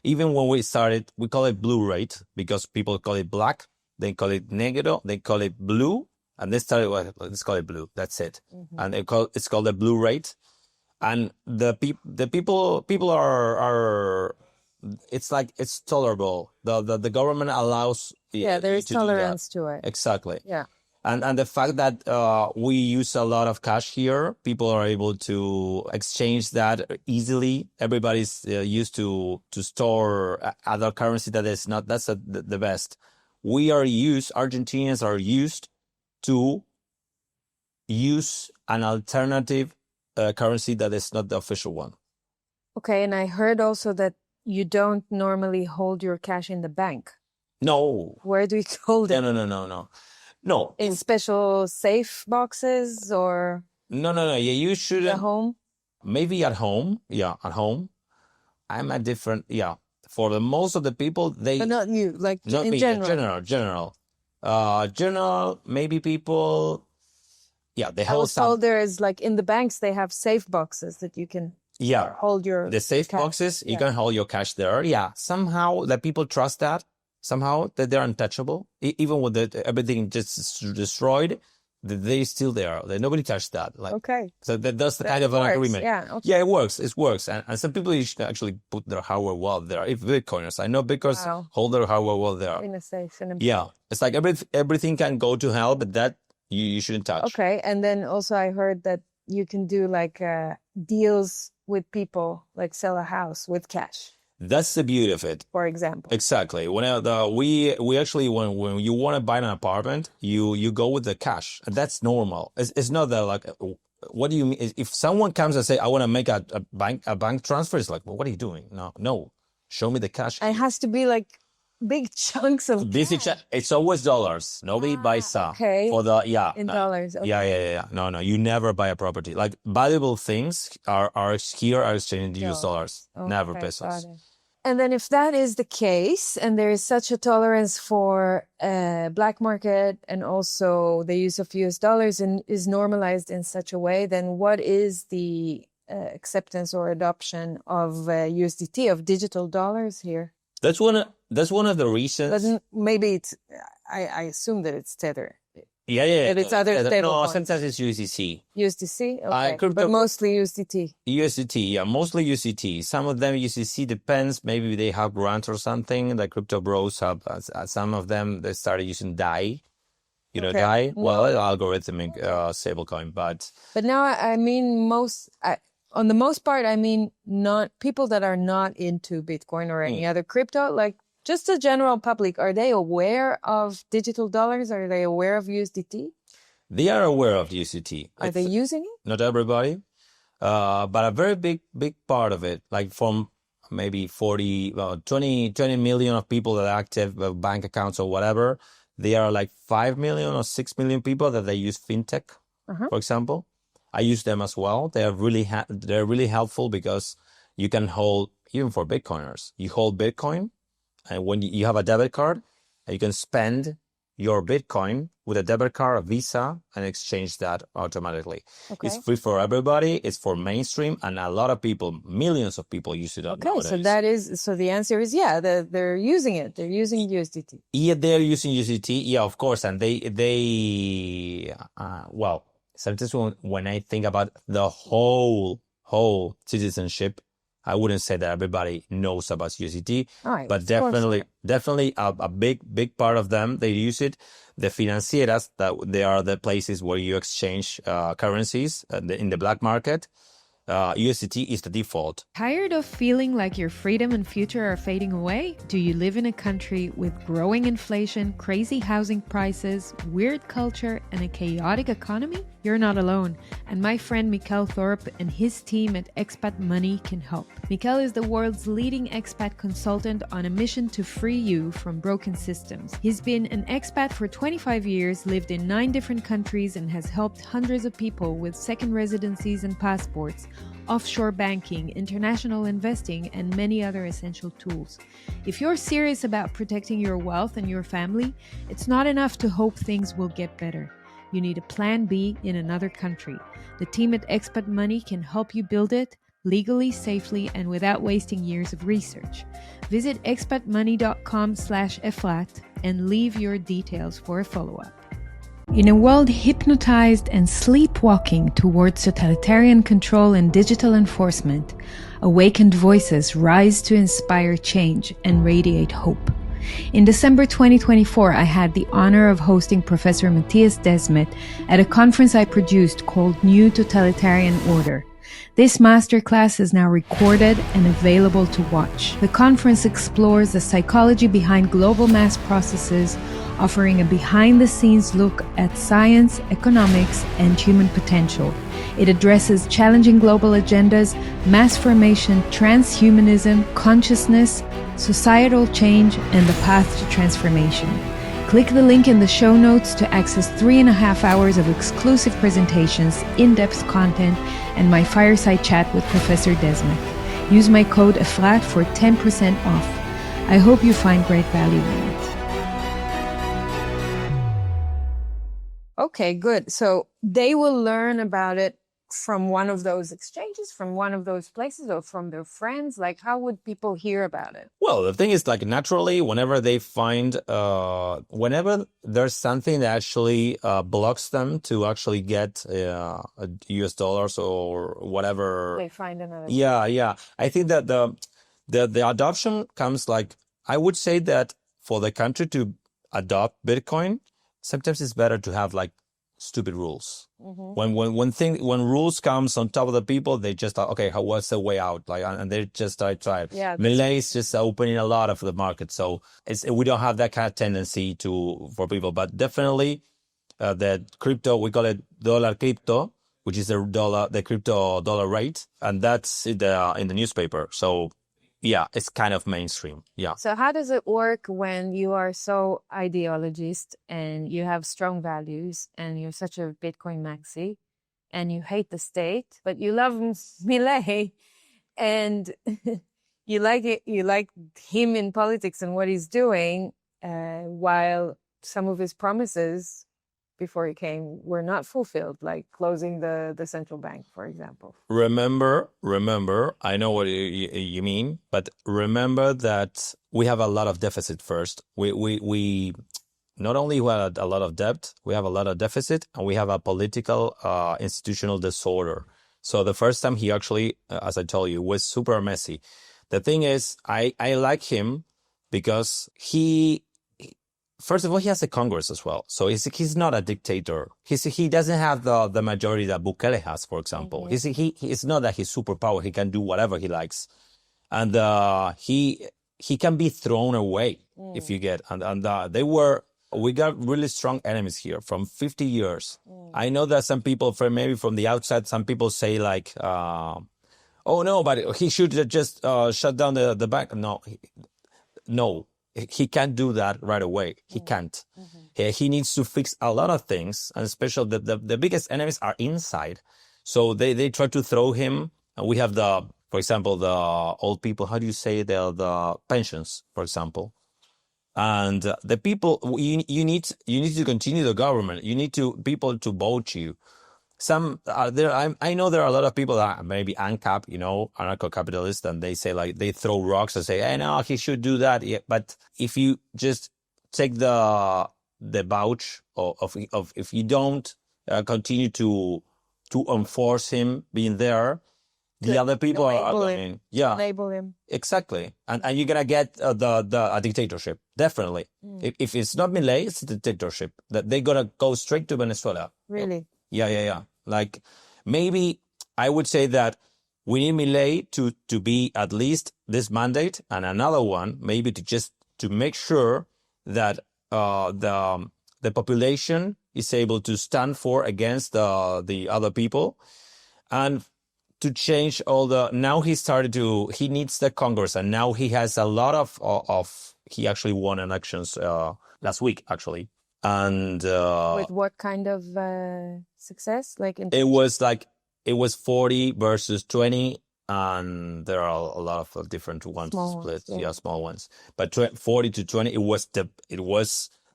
even when we started, we call it blue rate because people call it black. They call it negro. They call it blue. And they started, well, let's call it blue. That's it. Mm-hmm. And it's called the blue rate. And the people are, it's like, it's tolerable. The government allows. Yeah, there is tolerance to it. Exactly. Yeah. And the fact that we use a lot of cash here, people are able to exchange that easily. Everybody's used to store other currency that is not, that's the best. Argentinians are used to use an alternative currency that is not the official one. Okay, and I heard also that you don't normally hold your cash in the bank. No. Where do you hold it? No. In special safe boxes or? No. Yeah, you should. At home? Maybe at home. Yeah, at home. I'm a different. Yeah, for the most of the people, they. But not you, like not in me, general. General. Maybe people. Yeah, they hold. I was told there is like in the banks they have safe boxes that you can. Yeah. Hold your. The safe cash. Boxes, you can hold your cash there. Yeah, somehow that people trust that. Somehow that they're untouchable, even with everything just destroyed, they're still there. Nobody touched that. Like, okay, so that's the kind of an agreement. Yeah, okay. Yeah, it works. It works, and some people actually put their hardware wallet there. If Bitcoiners, I know Bitcoiners hold their hardware wallet there. In a safe. Yeah, it's like everything can go to hell, but that you shouldn't touch. Okay, and then also I heard that you can do like deals with people, like sell a house with cash. That's the beauty of it. For example. Exactly. When we actually when you want to buy an apartment, you go with the cash, and that's normal. It's not that like, what do you mean? If someone comes and say I want to make a bank transfer, it's like, well, what are you doing? No, show me the cash. It has to be like big chunks of cash. It's always dollars. Nobody buys okay. for the In dollars. Okay. Yeah. No. You never buy a property. Like valuable things are exchanged in US dollars, never pesos. And then if that is the case, and there is such a tolerance for black market and also the use of US dollars and is normalized in such a way, then what is the acceptance or adoption of USDT, of digital dollars here? That's one of the reasons. But maybe it's, I assume that it's Tether. Yeah. That it's other stable No, sometimes it's USDC. USDC? Okay. But mostly USDT. USDT, yeah, mostly USDT. Some of them USDC depends. Maybe they have grants or something. The crypto bros have, some of them, they started using DAI. You know, DAI? Well, algorithmic stablecoin, but now I mean on the most part, I mean not people that are not into Bitcoin or any other crypto, like just the general public. Are they aware of digital dollars? Are they aware of USDT? They are aware of USDT. Are they using it? Not everybody, but a very big part of it, like from maybe 20 million of people that are active bank accounts or whatever. There are like 5 million or 6 million people that they use fintech, for example. I use them as well. They are they're really helpful because you can hold, even for Bitcoiners, you hold Bitcoin, and when you have a debit card, you can spend your Bitcoin with a debit card, a Visa, and exchange that automatically. Okay. It's free for everybody. It's for mainstream, and a lot of people, millions of people use it nowadays. So the answer is they're using it. They're using USDT. Yeah, they're using USDT. Yeah, of course, and well, sometimes when I think about the whole citizenship, I wouldn't say that everybody knows about USDT, but definitely a big part of them, they use it. The financieras, that they are the places where you exchange currencies in the black market. USDT is the default. Tired of feeling like your freedom and future are fading away? Do you live in a country with growing inflation, crazy housing prices, weird culture, and a chaotic economy? You're not alone, and my friend Mikel Thorpe and his team at ExpatMoney can help. Mikel is the world's leading expat consultant on a mission to free you from broken systems. He's been an expat for 25 years, lived in 9 different countries, and has helped hundreds of people with second residencies and passports, offshore banking, international investing, and many other essential tools. If you're serious about protecting your wealth and your family, it's not enough to hope things will get better. You need a plan B in another country. The team at ExpatMoney can help you build it legally, safely, and without wasting years of research. Visit expatmoney.com/eflat and leave your details for a follow-up. In a world hypnotized and sleepwalking towards totalitarian control and digital enforcement, awakened voices rise to inspire change and radiate hope. In December 2024, I had the honor of hosting Professor Matthias Desmet at a conference I produced called New Totalitarian Order. This masterclass is now recorded and available to watch. The conference explores the psychology behind global mass processes, offering a behind-the-scenes look at science, economics, and human potential. It addresses challenging global agendas, mass formation, transhumanism, consciousness, societal change, and the path to transformation. Click the link in the show notes to access 3.5 hours of exclusive presentations, in-depth content, and my fireside chat with Professor Desmet. Use my code EFRAT for 10% off. I hope you find great value in it. Okay, good. So they will learn about it from one of those exchanges, from one of those places, or from their friends? Like, how would people hear about it? Well, the thing is, like, naturally, whenever they find, whenever there's something that actually blocks them to actually get US dollars or whatever. They find another. Yeah. I think that the adoption comes, like, I would say that for the country to adopt Bitcoin, sometimes it's better to have, like, stupid rules. Mm-hmm. When rules comes on top of the people, they just okay, what's the way out? Like, and they just try. Yeah, Milei is just opening a lot of the market, so we don't have that kind of tendency for people. But definitely, the crypto, we call it dollar crypto, which is the crypto dollar rate, and that's in the newspaper. So yeah, it's kind of mainstream. Yeah. So how does it work when you are so ideologist and you have strong values and you're such a Bitcoin maxi and you hate the state, but you love Milei and you like it, you like him in politics and what he's doing, while some of his promises before he came were not fulfilled, like closing the central bank, for example. Remember, I know what you mean, but remember that we have a lot of deficit first. We not only have a lot of debt, we have a lot of deficit, and we have a political, institutional disorder. So the first time he actually, as I told you, was super messy. The thing is, I like him because first of all, he has a Congress as well. So he's not a dictator. He doesn't have the majority that Bukele has, for example. It's not that he's superpower. He can do whatever he likes. And he can be thrown away if you get. We got really strong enemies here from 50 years. I know that some people, maybe from the outside, some people say like, oh no, but he should just shut down the bank. No. He can't do that right away. He can't. He needs to fix a lot of things, and especially the biggest enemies are inside. So they try to throw him. And we have for example, the old people. How do you say the pensions, for example? And the people, you need to continue the government. You need people to vote you. Some I know there are a lot of people that are maybe ANCAP, anarcho-capitalist, and they say like they throw rocks and say, hey, no, he should do that. Yeah, but if you just take the vouch of if you don't continue to enforce him being there, the other people are going, label him exactly, and you're gonna get a dictatorship definitely. If it's not Milei, it's a dictatorship that they're gonna go straight to Venezuela. Really. Yeah. Like, maybe I would say that we need Milei to be at least this mandate and another one, maybe to make sure that the population is able to stand against the other people, and to change now he needs the Congress, and now he has a lot of he actually won elections last week, actually. And with what kind of success? It was 40 versus 20, and there are a lot of different ones split. Yeah, small ones. But 40 to 20, it was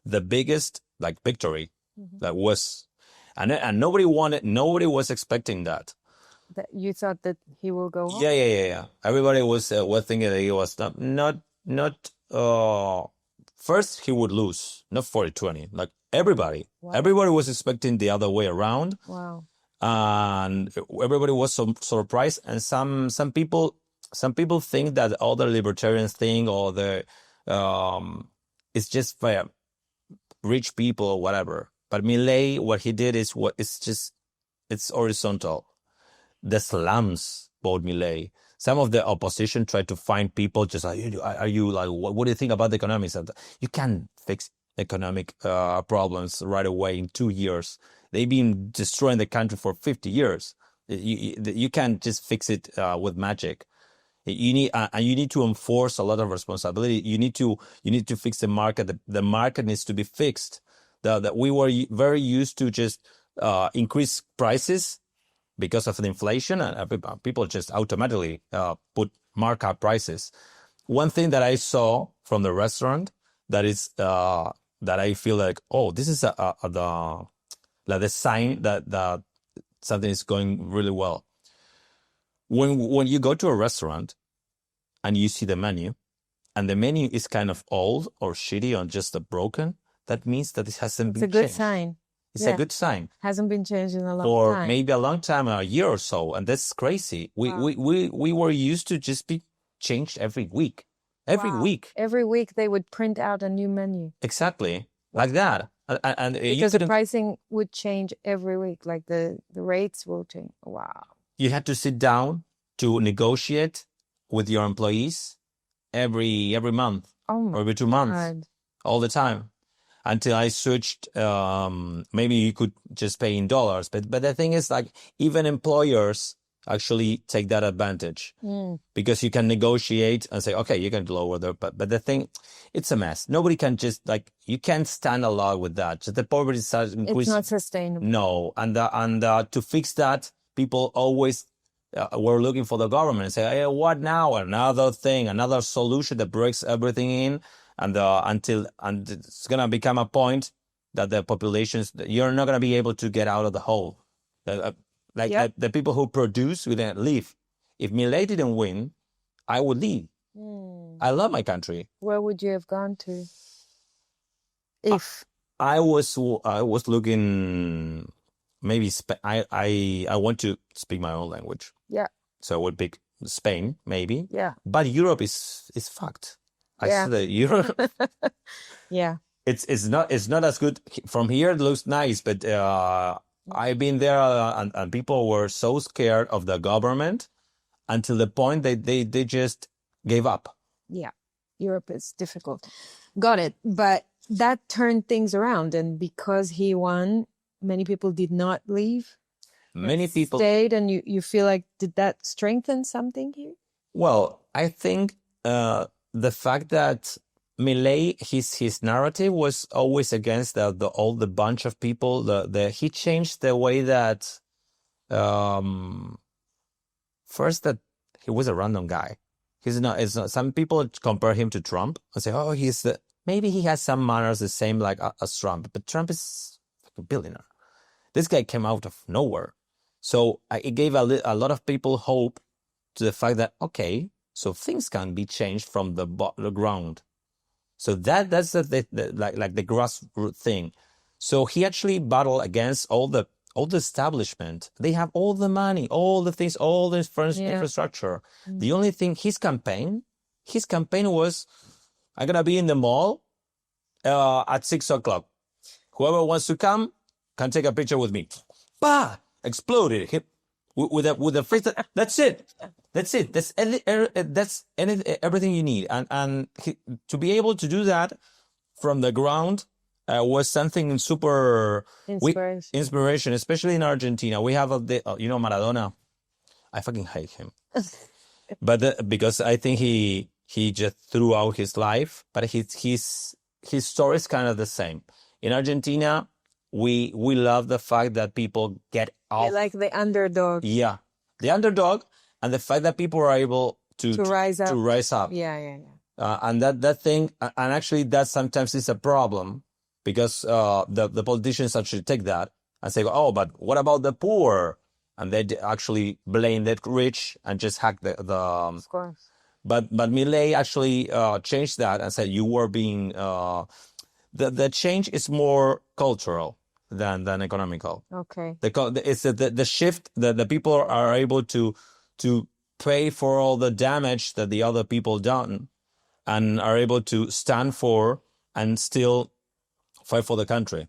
the biggest victory that was, and nobody was expecting that. That you thought that he will go home? Yeah. Everybody was thinking that he was not. First, he would lose, not 40-20. Like everybody. Wow. Everybody was expecting the other way around. Wow. And everybody was so surprised. And some people think that all the libertarians think, or it's just for rich people or whatever. But Milei, what he did is it's horizontal. The slums vote Milei. Some of the opposition tried to find people just like, are you like, what do you think about the economics? You can't fix economic problems right away in 2 years. They've been destroying the country for 50 years. You can't just fix it with magic. You need to enforce a lot of responsibility. You need to fix the market. The market needs to be fixed. That we were very used to just increase prices because of the inflation, and people just automatically put markup prices. One thing that I saw from the restaurant that I feel like, oh, this is the sign that something is going really well. When you go to a restaurant and you see the menu, and the menu is kind of old or shitty or just broken, that means that it hasn't been changed. It's a good sign. It's a good sign. Hasn't been changed in a long time. Or maybe a long time, a year or so. And that's crazy. We were used to just be changed every week. Every week. Every week they would print out a new menu. Exactly. Like that. And because the pricing would change every week. Like the rates will change. Wow. You had to sit down to negotiate with your employees every month. Or every 2 months. All the time. Until I switched, maybe you could just pay in dollars. But the thing is, like, even employers actually take that advantage because you can negotiate and say, okay, you can lower the, but the thing, it's a mess. Nobody can just like, you can't stand a lot with that. Just the poverty starts increasing. It's not sustainable. No. And to fix that, people always were looking for the government and say, hey, what now? Another thing, another solution that breaks everything in. And it's going to become a point that the populations, you're not going to be able to get out of the hole. The people who produce will then leave. If Milei didn't win, I would leave. I love my country. Where would you have gone to? If I was looking, maybe I want to speak my own language. Yeah. So I would pick Spain, maybe. Yeah. But Europe is fucked. I said that Europe. Yeah. It's not as good from here. It looks nice, but I've been there and people were so scared of the government until the point they just gave up. Yeah, Europe is difficult. Got it. But that turned things around, and because he won, many people did not leave. Many people stayed, and you feel like, did that strengthen something here? Well, I think the fact that Milei, his narrative was always against all the bunch of people. He changed the way that first that he was a random guy. He's not. It's not. Some people compare him to Trump and say, "Oh, maybe he has some manners the same like as Trump." But Trump is like a billionaire. This guy came out of nowhere, so it gave a lot of people hope to the fact that okay, so things can be changed from the ground. So that's the grassroots thing. So he actually battled against all the establishment. They have all the money, all the things, all the infrastructure. The only thing, his campaign was, I'm gonna be in the mall at 6:00. Whoever wants to come can take a picture with me. Bah! Exploded with a phrase. That's it. That's everything you need. And to be able to do that from the ground was something super inspiration, especially in Argentina. We have Maradona. I fucking hate him, but because I think he just threw out his life. But his story is kind of the same. In Argentina, we love the fact that people get off. They like the underdog. Yeah, the underdog. And the fact that people are able to rise up. Yeah. And that thing, and actually that sometimes is a problem because the politicians actually take that and say, oh, but what about the poor? And they actually blame the rich and just hack the Of course. But Milei actually changed that and said you were being the change is more cultural than economical. Okay. It's the shift that the people are able to pay for all the damage that the other people done and are able to stand for and still fight for the country.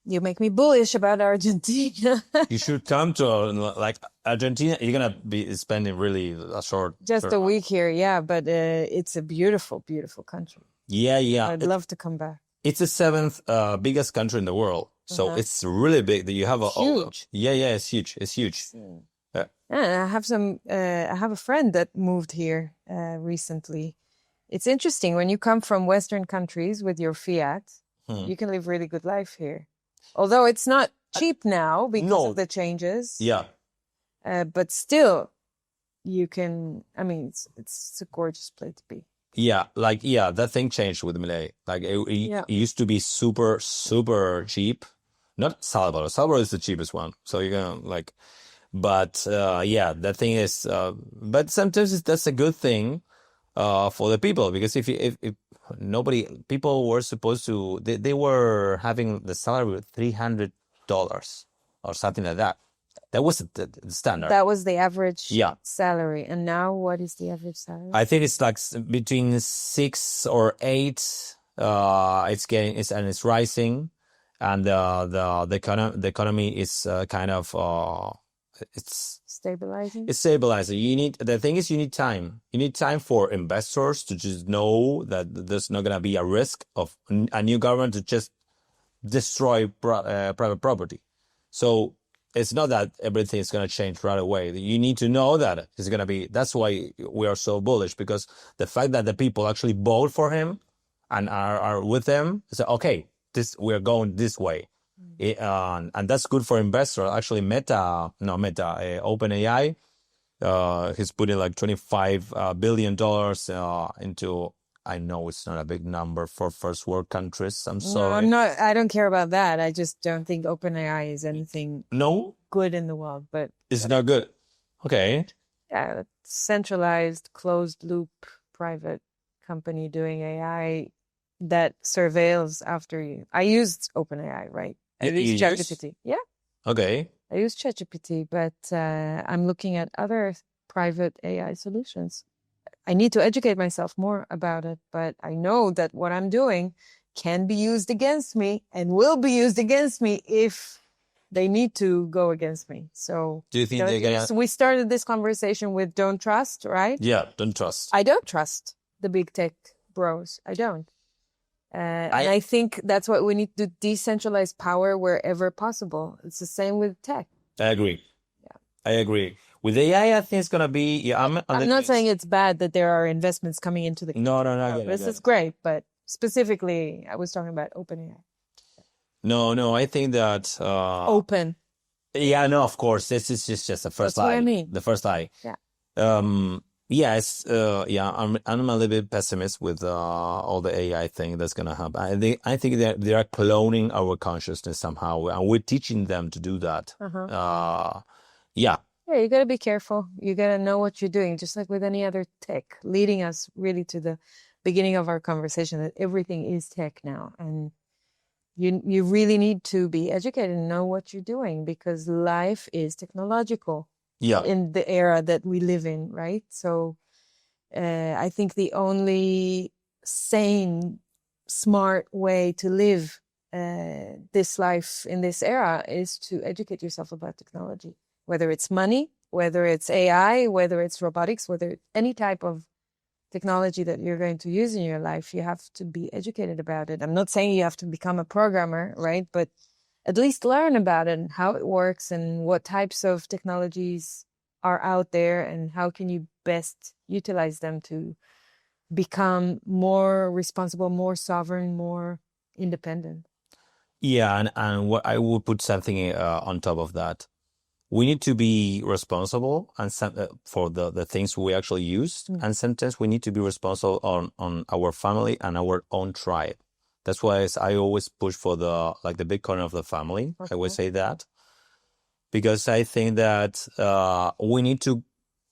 You make me bullish about Argentina. You should come to Argentina. You're going to be spending really a short... a week here, yeah, but it's a beautiful, beautiful country. Yeah. I'd love to come back. It's the 7th biggest country in the world. So it's really big that you have huge. It's huge. It's huge. Yeah. I have a friend that moved here recently. It's interesting when you come from Western countries with your fiat, you can live really good life here. Although it's not cheap now because of the changes. Yeah. But still, you can. I mean, it's a gorgeous place to be. Yeah, that thing changed with Milei. Like it used to be super, super cheap. Not Salvador. Salvador is the cheapest one. So you're gonna but that thing is. But sometimes that's a good thing for the people because if people were supposed to, they were having the salary of $300 or something like that. That was the standard. That was the average salary. And now what is the average salary? I think it's like between 6 or 8. It's rising, and the economy is kind of it's stabilizing. It's stabilizing. The thing is, you need time. You need time for investors to just know that there's not gonna be a risk of a new government to just destroy private property. So it's not that everything is going to change right away. You need to know that it's going to be, that's why we are so bullish, because the fact that the people actually vote for him and are with him, say, okay, we're going this way. And that's good for investors. Actually, OpenAI, he's putting like $25 billion into, I know it's not a big number for first world countries. I'm sorry. No, I don't care about that. I just don't think OpenAI is anything good in the world. But it's not good. Okay. Yeah, centralized, closed loop, private company doing AI that surveils after you. I used OpenAI, right? I used ChatGPT. Yeah. Okay. I use ChatGPT, but I'm looking at other private AI solutions. I need to educate myself more about it, but I know that what I'm doing can be used against me and will be used against me if they need to go against me. So do you think they're gonna... we started this conversation with don't trust, right? Yeah, don't trust. I don't trust the big tech bros. I don't. And I think that's what we need to decentralize power wherever possible. It's the same with tech. I agree. Yeah. I agree. With AI, I think it's going to be... Yeah, I'm not saying it's bad that there are investments coming into the... No. This is great, but specifically, I was talking about OpenAI. No, I think that... Open. Yeah, no, of course. This is just the first eye. That's what I mean. The first eye. Yeah. Yes, I'm a little bit pessimist with all the AI thing that's gonna happen. I think that they are cloning our consciousness somehow, and we're teaching them to do that. Yeah, you gotta be careful. You gotta know what you're doing, just like with any other tech. Leading us really to the beginning of our conversation that everything is tech now, and you really need to be educated and know what you're doing because life is technological. Yeah. In the era that we live in, right? So I think the only sane, smart way to live this life in this era is to educate yourself about technology, whether it's money, whether it's AI, whether it's robotics, whether any type of technology that you're going to use in your life, you have to be educated about it. I'm not saying you have to become a programmer, right? But at least learn about it and how it works and what types of technologies are out there and how can you best utilize them to become more responsible, more sovereign, more independent. Yeah, and what I would put something on top of that. We need to be responsible and for the things we actually use, and sometimes we need to be responsible on our family and our own tribe. That's why I always push for the big corner of the family. Okay. I always say that because I think that we need to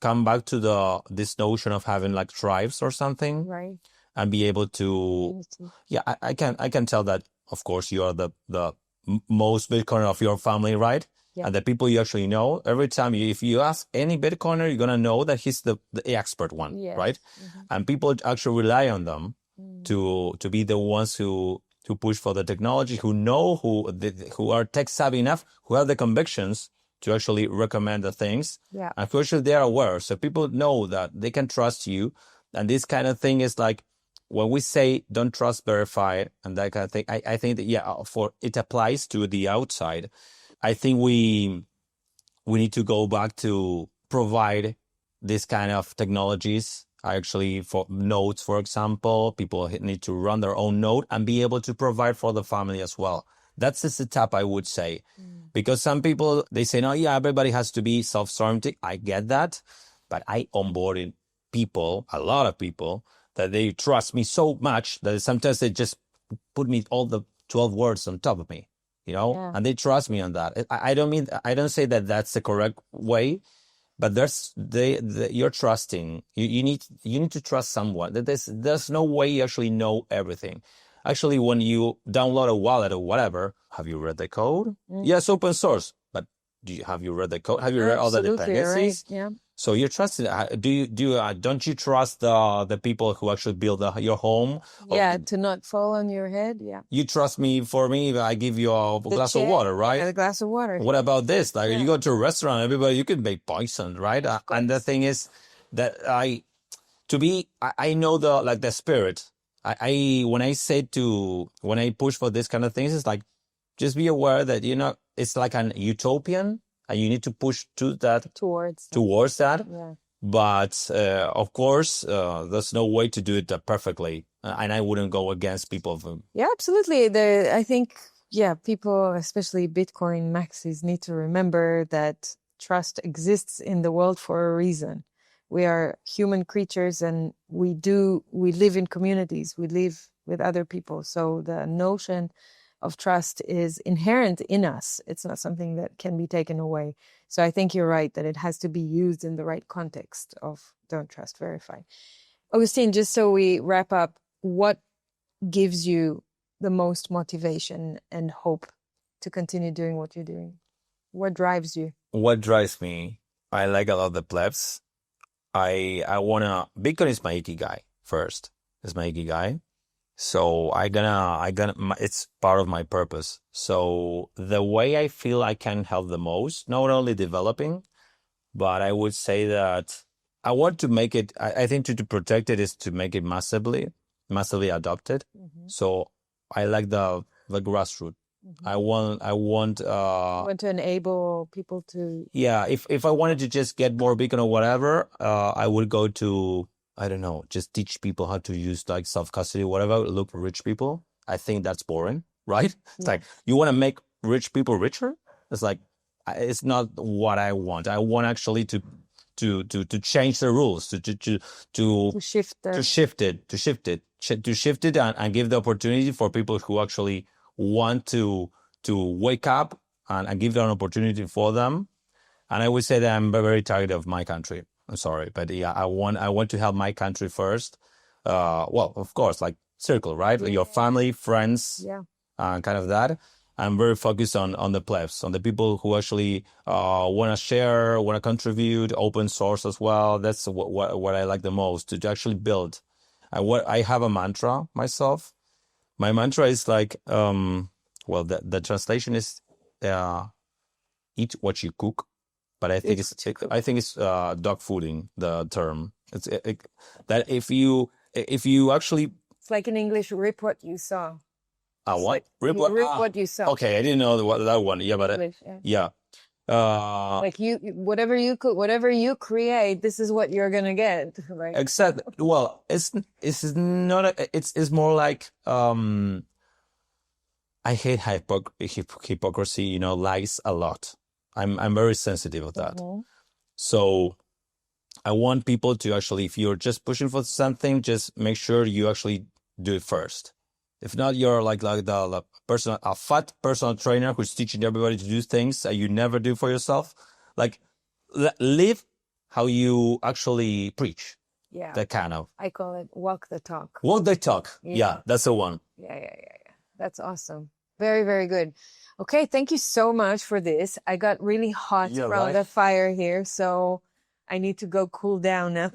come back to this notion of having like tribes or something, right? And be able to, yeah, I can tell that. Of course, you are the most Bitcoiner of your family, right? Yeah. And the people you actually know. Every time if you ask any Bitcoiner, you're gonna know that he's the expert one, yes. Right? Mm-hmm. And people actually rely on them to be the ones who push for the technology, who know who are tech savvy enough, who have the convictions to actually recommend the things. Yeah. And for sure they are aware, so people know that they can trust you. And this kind of thing is like when we say don't trust, verify, and that kind of thing. I think that for it applies to the outside. I think we need to go back to provide this kind of technologies. Actually, for nodes, for example, people need to run their own node and be able to provide for the family as well. That's the setup, I would say. Because some people, they say, no, yeah, everybody has to be self-sovereignty. I get that. But I onboarded people, a lot of people, that they trust me so much that sometimes they just put me all the 12 words on top of me, and they trust me on that. I don't say that that's the correct way. But you're trusting. You need to trust someone. There's no way you actually know everything. Actually, when you download a wallet or whatever, have you read the code? Yes, open source. But have you read the code? Have you read all the dependencies? Right. Yeah. So you're trusting. Don't you trust the people who actually build your home? Yeah, to not fall on your head. Yeah. You trust me for me if I give you a glass of water, right? Yeah, a glass of water. What about this? Like you go to a restaurant, everybody, you can make poison, right? And the thing is that I know the spirit. When I push for this kind of things, it's like just be aware that it's like an utopian and you need to push to that towards that. Yeah. But of course, there's no way to do it perfectly, and I wouldn't go against people. Yeah, absolutely. I think, people, especially Bitcoin maxis, need to remember that trust exists in the world for a reason. We are human creatures, and we live in communities. We live with other people. So the notion of trust is inherent in us. It's not something that can be taken away. So I think you're right that it has to be used in the right context of don't trust, verify. Augustine, just so we wrap up, what gives you the most motivation and hope to continue doing what you're doing? What drives you? What drives me? I like a lot of the plebs. I wanna, Bitcoin is my ikigai first. It's my ikigai. So it's part of my purpose. So the way I feel I can help the most, not only developing, but I would say that I want to make it, I think to protect it is to make it massively adopted. So I like the grassroots. I want You want to enable people to... Yeah, if I wanted to just get more Bitcoin or whatever, I would go to, I don't know, just teach people how to use like self-custody, whatever, look for rich people. I think that's boring, right? It's like, you want to make rich people richer? It's like, it's not what I want. I want actually to change the rules, to shift it and give the opportunity for people who actually want to wake up and give an opportunity for them. And I would say that I'm very tired of my country. I'm sorry, but yeah, I want to help my country first. Well, of course, like circle, right? Your family, friends, kind of that. I'm very focused on the plebs, on the people who actually want to share, want to contribute, open source as well. That's what I like the most, to actually build. I have a mantra myself. My mantra is like, the translation is eat what you cook, but I think it's dog fooding, the term. It's that if you actually, it's like in English, rip what you saw. What? Rip what you saw. Okay, I didn't know that one. Yeah, but English, yeah. Like whatever you create, this is what you're gonna get. Right? Except, well, it's not. It's more like I hate hypocrisy. Lies a lot. I'm very sensitive of that. So I want people to actually, if you're just pushing for something, just make sure you actually do it first. If not, you're like a fat personal trainer who's teaching everybody to do things that you never do for yourself. Like, live how you actually preach. Yeah. That kind of. I call it walk the talk. Walk the talk. Yeah, that's the one. Yeah. That's awesome. Very, very good. Okay, thank you so much for this. I got really hot from the fire here, so I need to go cool down now.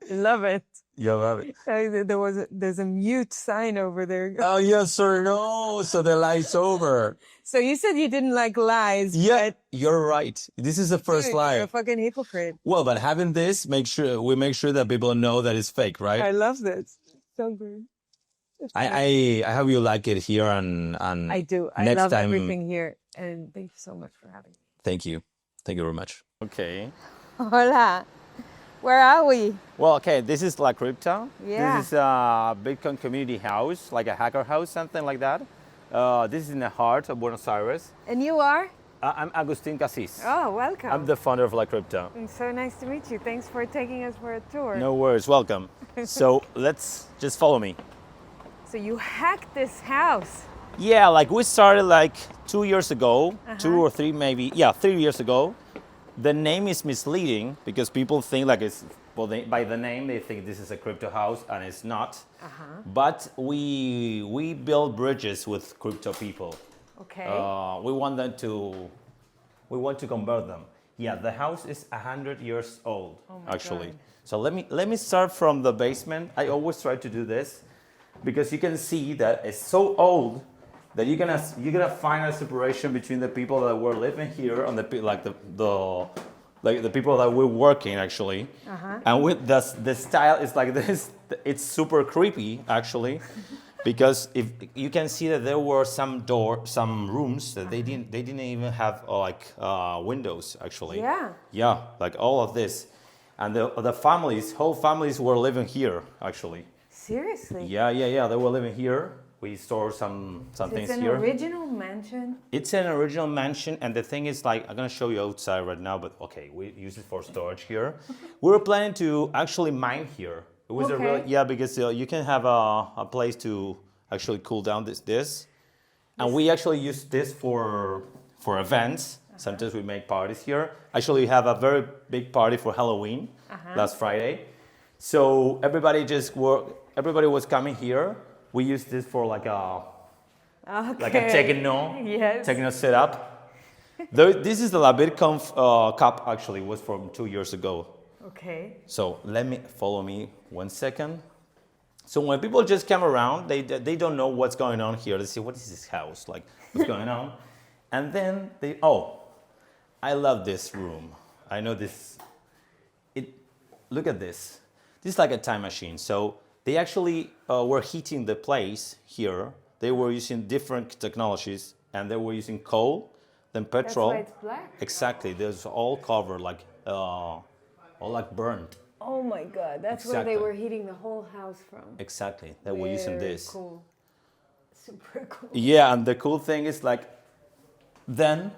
I love it. You love it. There's a mute sign over there. Oh, yes or no. So the lie's over. So you said you didn't like lies. Yeah, you're right. This is the first lie. You're a fucking hypocrite. Well, but having this, make sure that people know that it's fake, right? I love this. So good. I hope you like it here and I do. I love everything here. And thank you so much for having me. Thank you. Thank you very much. Okay. Hola. Where are we? Well, okay, this is La Crypta. Yeah. This is a Bitcoin community house, like a hacker house, something like that. This is in the heart of Buenos Aires. And you are? I'm Agustin Kassis. Oh, welcome. I'm the founder of La Crypta. It's so nice to meet you. Thanks for taking us for a tour. No worries, welcome. So let's just follow me. So you hacked this house. Yeah, like we started like 2 years ago, 2 or 3 maybe. Yeah, 3 years ago. The name is misleading because people think like by the name they think this is a crypto house, and it's not. But we build bridges with crypto people. Okay. We want to convert them. Yeah, the house is 100 years old, actually. God. So let me start from the basement. I always try to do this because you can see that it's so old that you're gonna find a separation between the people that were living here and the people that we're working actually. And with the style is like this. It's super creepy actually, because if you can see that there were some rooms that they didn't even have windows actually. Yeah. Yeah, like all of this, and the whole families were living here actually. Seriously? Yeah. They were living here. We store some things It's an here. original mansion. It's an original mansion, and the thing is, like, I'm gonna show you outside right now, but okay, we use it for storage here. We were planning to actually mine here. It was because you can have a place to actually cool down this, and we actually use this for events. Sometimes we make parties here. Actually, we have a very big party for Halloween last Friday, so everybody was coming here. We use this for like a techno setup. This is the LabitConf cup actually, was from 2 years ago. Okay. So follow me 1 second. So when people just come around, they don't know what's going on here. They say, what is this house? Like, what's going on? And then I love this room. I know this. Look at this. This is like a time machine. So they actually were heating the place here. They were using different technologies, and they were using coal, then petrol. That's why it's black. Exactly. There's all covered, all like burnt. Oh my God, that's where they were heating the whole house from. Exactly. They were using this. Cool. Super cool. Yeah, and the cool thing is then,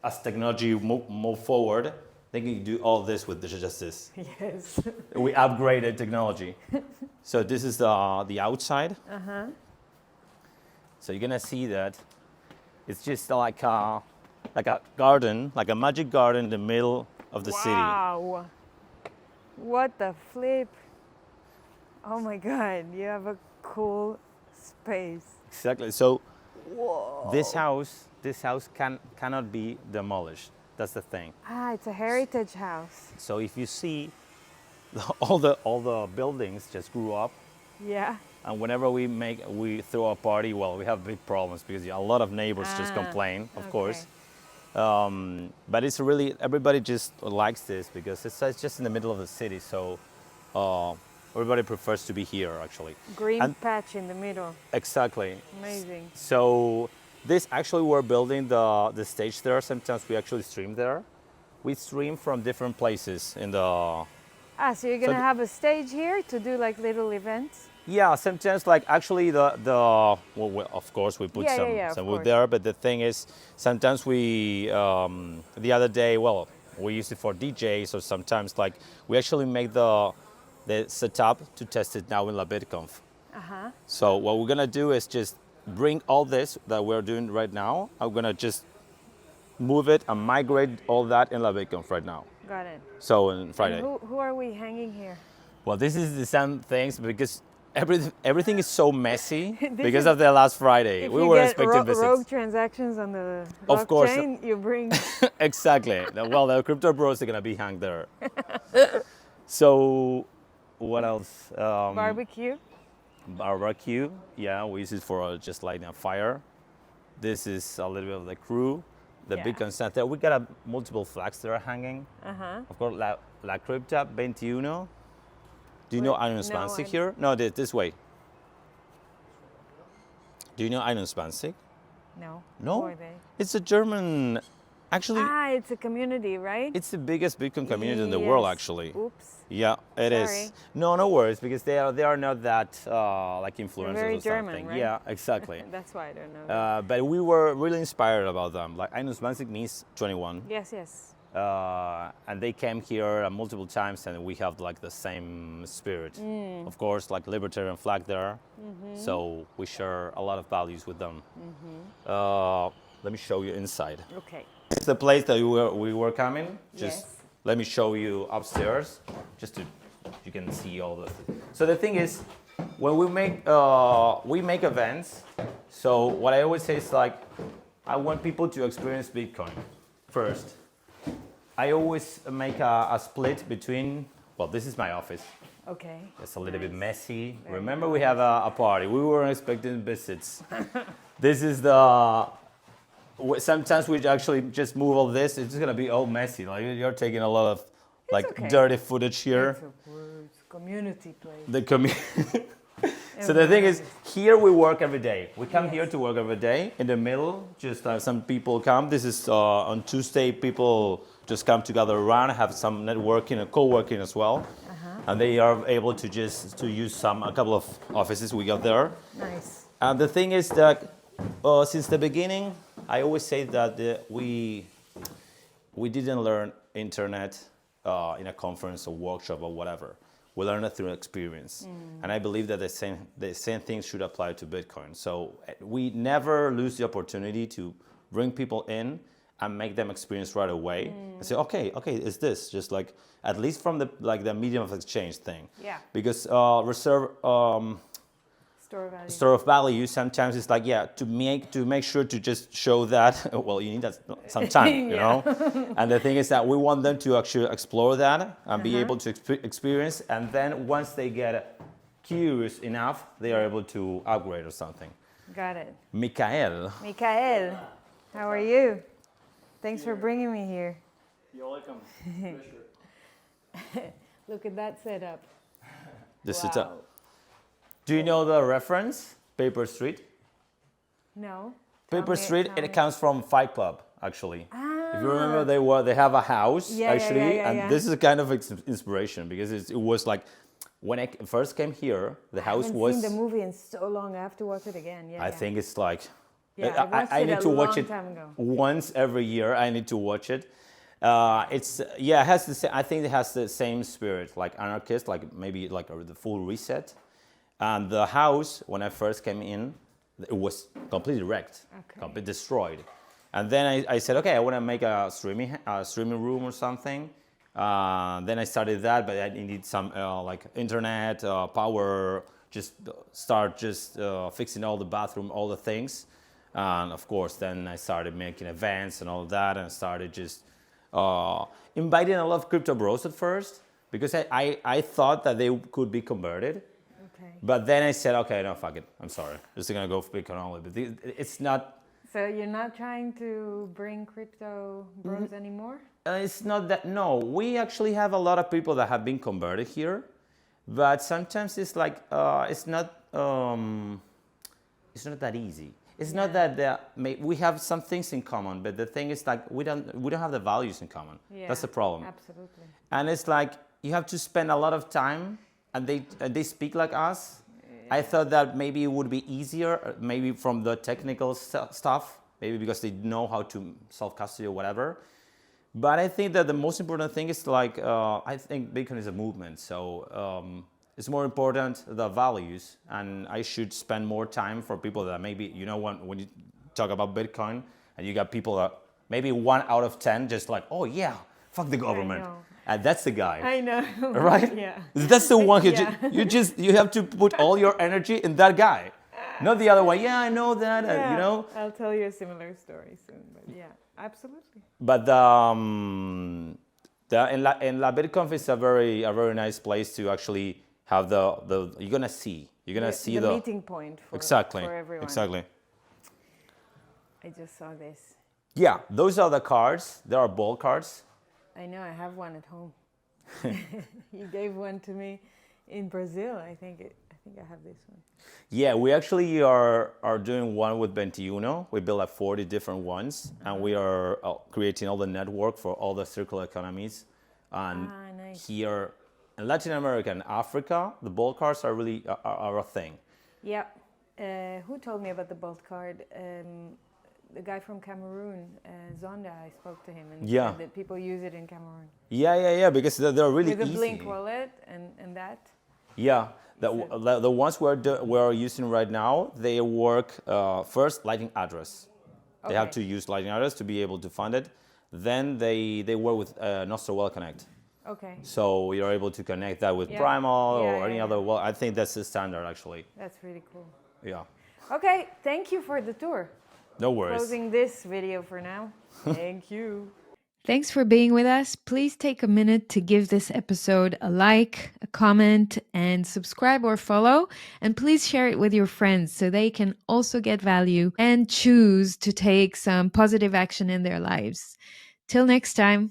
as technology move forward, they can do all this with just this. Yes. We upgraded technology. So this is the outside. So you're gonna see that it's just like a garden, like a magic garden in the middle of the city. Wow. What the flip. Oh my God, you have a cool space. Exactly. So Whoa. this house cannot be demolished. That's the thing. It's a heritage house. So if you see all the buildings just grew up, Yeah. and whenever we throw a party, well, we have big problems because a lot of neighbors just complain, of course. But it's really, everybody just likes this because it's just in the middle of the city, so everybody prefers to be here actually. Green patch in the middle. Exactly. Amazing. So this actually, we're building the stage there. Sometimes we actually stream there. We stream from different places in the... So you're gonna have a stage here to do like little events? Yeah, sometimes actually of course we put some wood there, but the thing is sometimes we the other day, we use it for DJs, or sometimes we actually make the setup to test it now in LabitConf. So what we're gonna do is just bring all this that we're doing right now. I'm gonna just move it and migrate all that in LabitConf right now. Got it. So on Friday. And who are we hanging here? Well, this is the same things because everything is so messy because of the last Friday. If we you were get expecting visits. rogue transactions on the Of course. blockchain, you bring... Exactly. Well, the crypto bros are gonna be hung there. So, what else? Barbecue. Barbecue. Yeah, we use it for just lighting a fire. This is a little bit of the crew. The big concert there. We got multiple flags that are hanging. Of course, La Crypta 21. Do you know Iron Spansik here? No, this way. Do you know Iron Spansik? No. No? Who are they? It's a German, actually. It's a community, right? It's the biggest Bitcoin community in the world, actually. Oops. Yeah, it is. No worries, because they are not that influencers very or German, something. right? Yeah, exactly. That's why I don't know. But we were really inspired about them. Like, Iron Spansik means 21. Yes. And they came here multiple times, and we have the same spirit. Of course, libertarian flag there. So we share a lot of values with them. Let me show you inside. Okay. It's the place that we were coming. Let me show you upstairs, just to you can see all the. So the thing is, when we make events. So what I always say is I want people to experience Bitcoin first. I always make a split between, this is my office. Okay. It's a little bit messy. Remember, we have a party. We weren't expecting visits. This is sometimes we actually just move all this. It's just gonna be all messy. You're taking a lot of dirty footage here. It's a community place. The So the thing is, here we work every day. We come here to work every day. In the middle, just some people come. This is on Tuesday, people just come together around, have some networking and co-working as well. And they are able to use a couple of offices we got there. Nice. And the thing is that since the beginning, I always say that we didn't learn internet in a conference or workshop or whatever. We learn it through experience. And I believe that the same thing should apply to Bitcoin. So we never lose the opportunity to bring people in and make them experience right away. And say, okay, it's this, just like, at least from the medium of exchange thing. Yeah. Because Store store of value sometimes it's like, to make sure to just show that, well, you need some time, you know? And the thing is that we want them to actually explore that and be able to experience, and then once they get curious enough, they are able to upgrade or something. Got it. Mikael, how are you? Thanks for bringing me here. You're welcome. Look at that setup. this is a. Do you know the reference, Paper Street? No. Paper Street, it comes from Fight Club, actually. Ah. If you remember, they have a house, actually, and yeah. this is kind of inspiration, because it was like, when I first came here, the house was... I haven't seen the movie in so long, I have to watch it again. I think it's like... I need to watch it once every year, I need to watch it. It has the same, I think it has the same spirit, like anarchist, like maybe like the full reset. And the house, when I first came in, it was completely wrecked, completely destroyed. And then I said, okay, I want to make a streaming room or something. Then I started that, but I needed some like internet, power, start fixing all the bathroom, all the things. And of course, then I started making events and all that, and started inviting a lot of crypto bros at first, because I thought that they could be converted. But then I said, okay, no, fuck it. I'm sorry. Just gonna go for Bitcoin only. But it's not. So you're not trying to bring crypto bros anymore? It's not that. No, we actually have a lot of people that have been converted here, but sometimes it's like it's not that easy. It's not that we have some things in common, but the thing is like we don't have the values in common. Yeah, that's the problem. Absolutely. And it's like you have to spend a lot of time. And they speak like us. Yeah. I thought that maybe it would be easier, maybe from the technical stuff, maybe because they know how to self-custody or whatever. But I think that the most important thing is like, I think Bitcoin is a movement. So it's more important, the values. And I should spend more time for people that maybe, when you talk about Bitcoin and you got people that maybe 1 out of 10 just like, oh yeah, fuck the government. And that's the guy. I know. Right? Yeah. That's the one who you have to put all your energy in that guy. Not the other one. Yeah, I know that, I'll tell you a similar story soon, but yeah, absolutely. But in La BitConf is a very nice place to actually have you're gonna see the meeting point for everyone. Exactly. I just saw this. Yeah, those are the cards. There are ball cards. I know, I have one at home. You gave one to me in Brazil. I think I have this one. Yeah, we actually are doing one with 21. We built like 40 different ones, and we are creating all the network for all the circular economies. And nice. Here in Latin America and Africa, the ball cards are really are a thing. Yeah. Who told me about the bolt card? The guy from Cameroon, Zonda, I spoke to him and said that people use it in Cameroon. Yeah, because they're really with easy. With a Blink wallet and that. Yeah, the ones we're using right now, they work first Lightning address. They have to use Lightning address to be able to fund it. Then they work with Nostro Well Connect. Okay. So you're able to connect that with Primal or any other. Well, I think that's the standard actually. That's really cool. Yeah. Okay, thank you for the tour. No worries. Closing this video for now. Thank you. Thanks for being with us. Please take a minute to give this episode a like, a comment, and subscribe or follow. And please share it with your friends so they can also get value and choose to take some positive action in their lives. Till next time.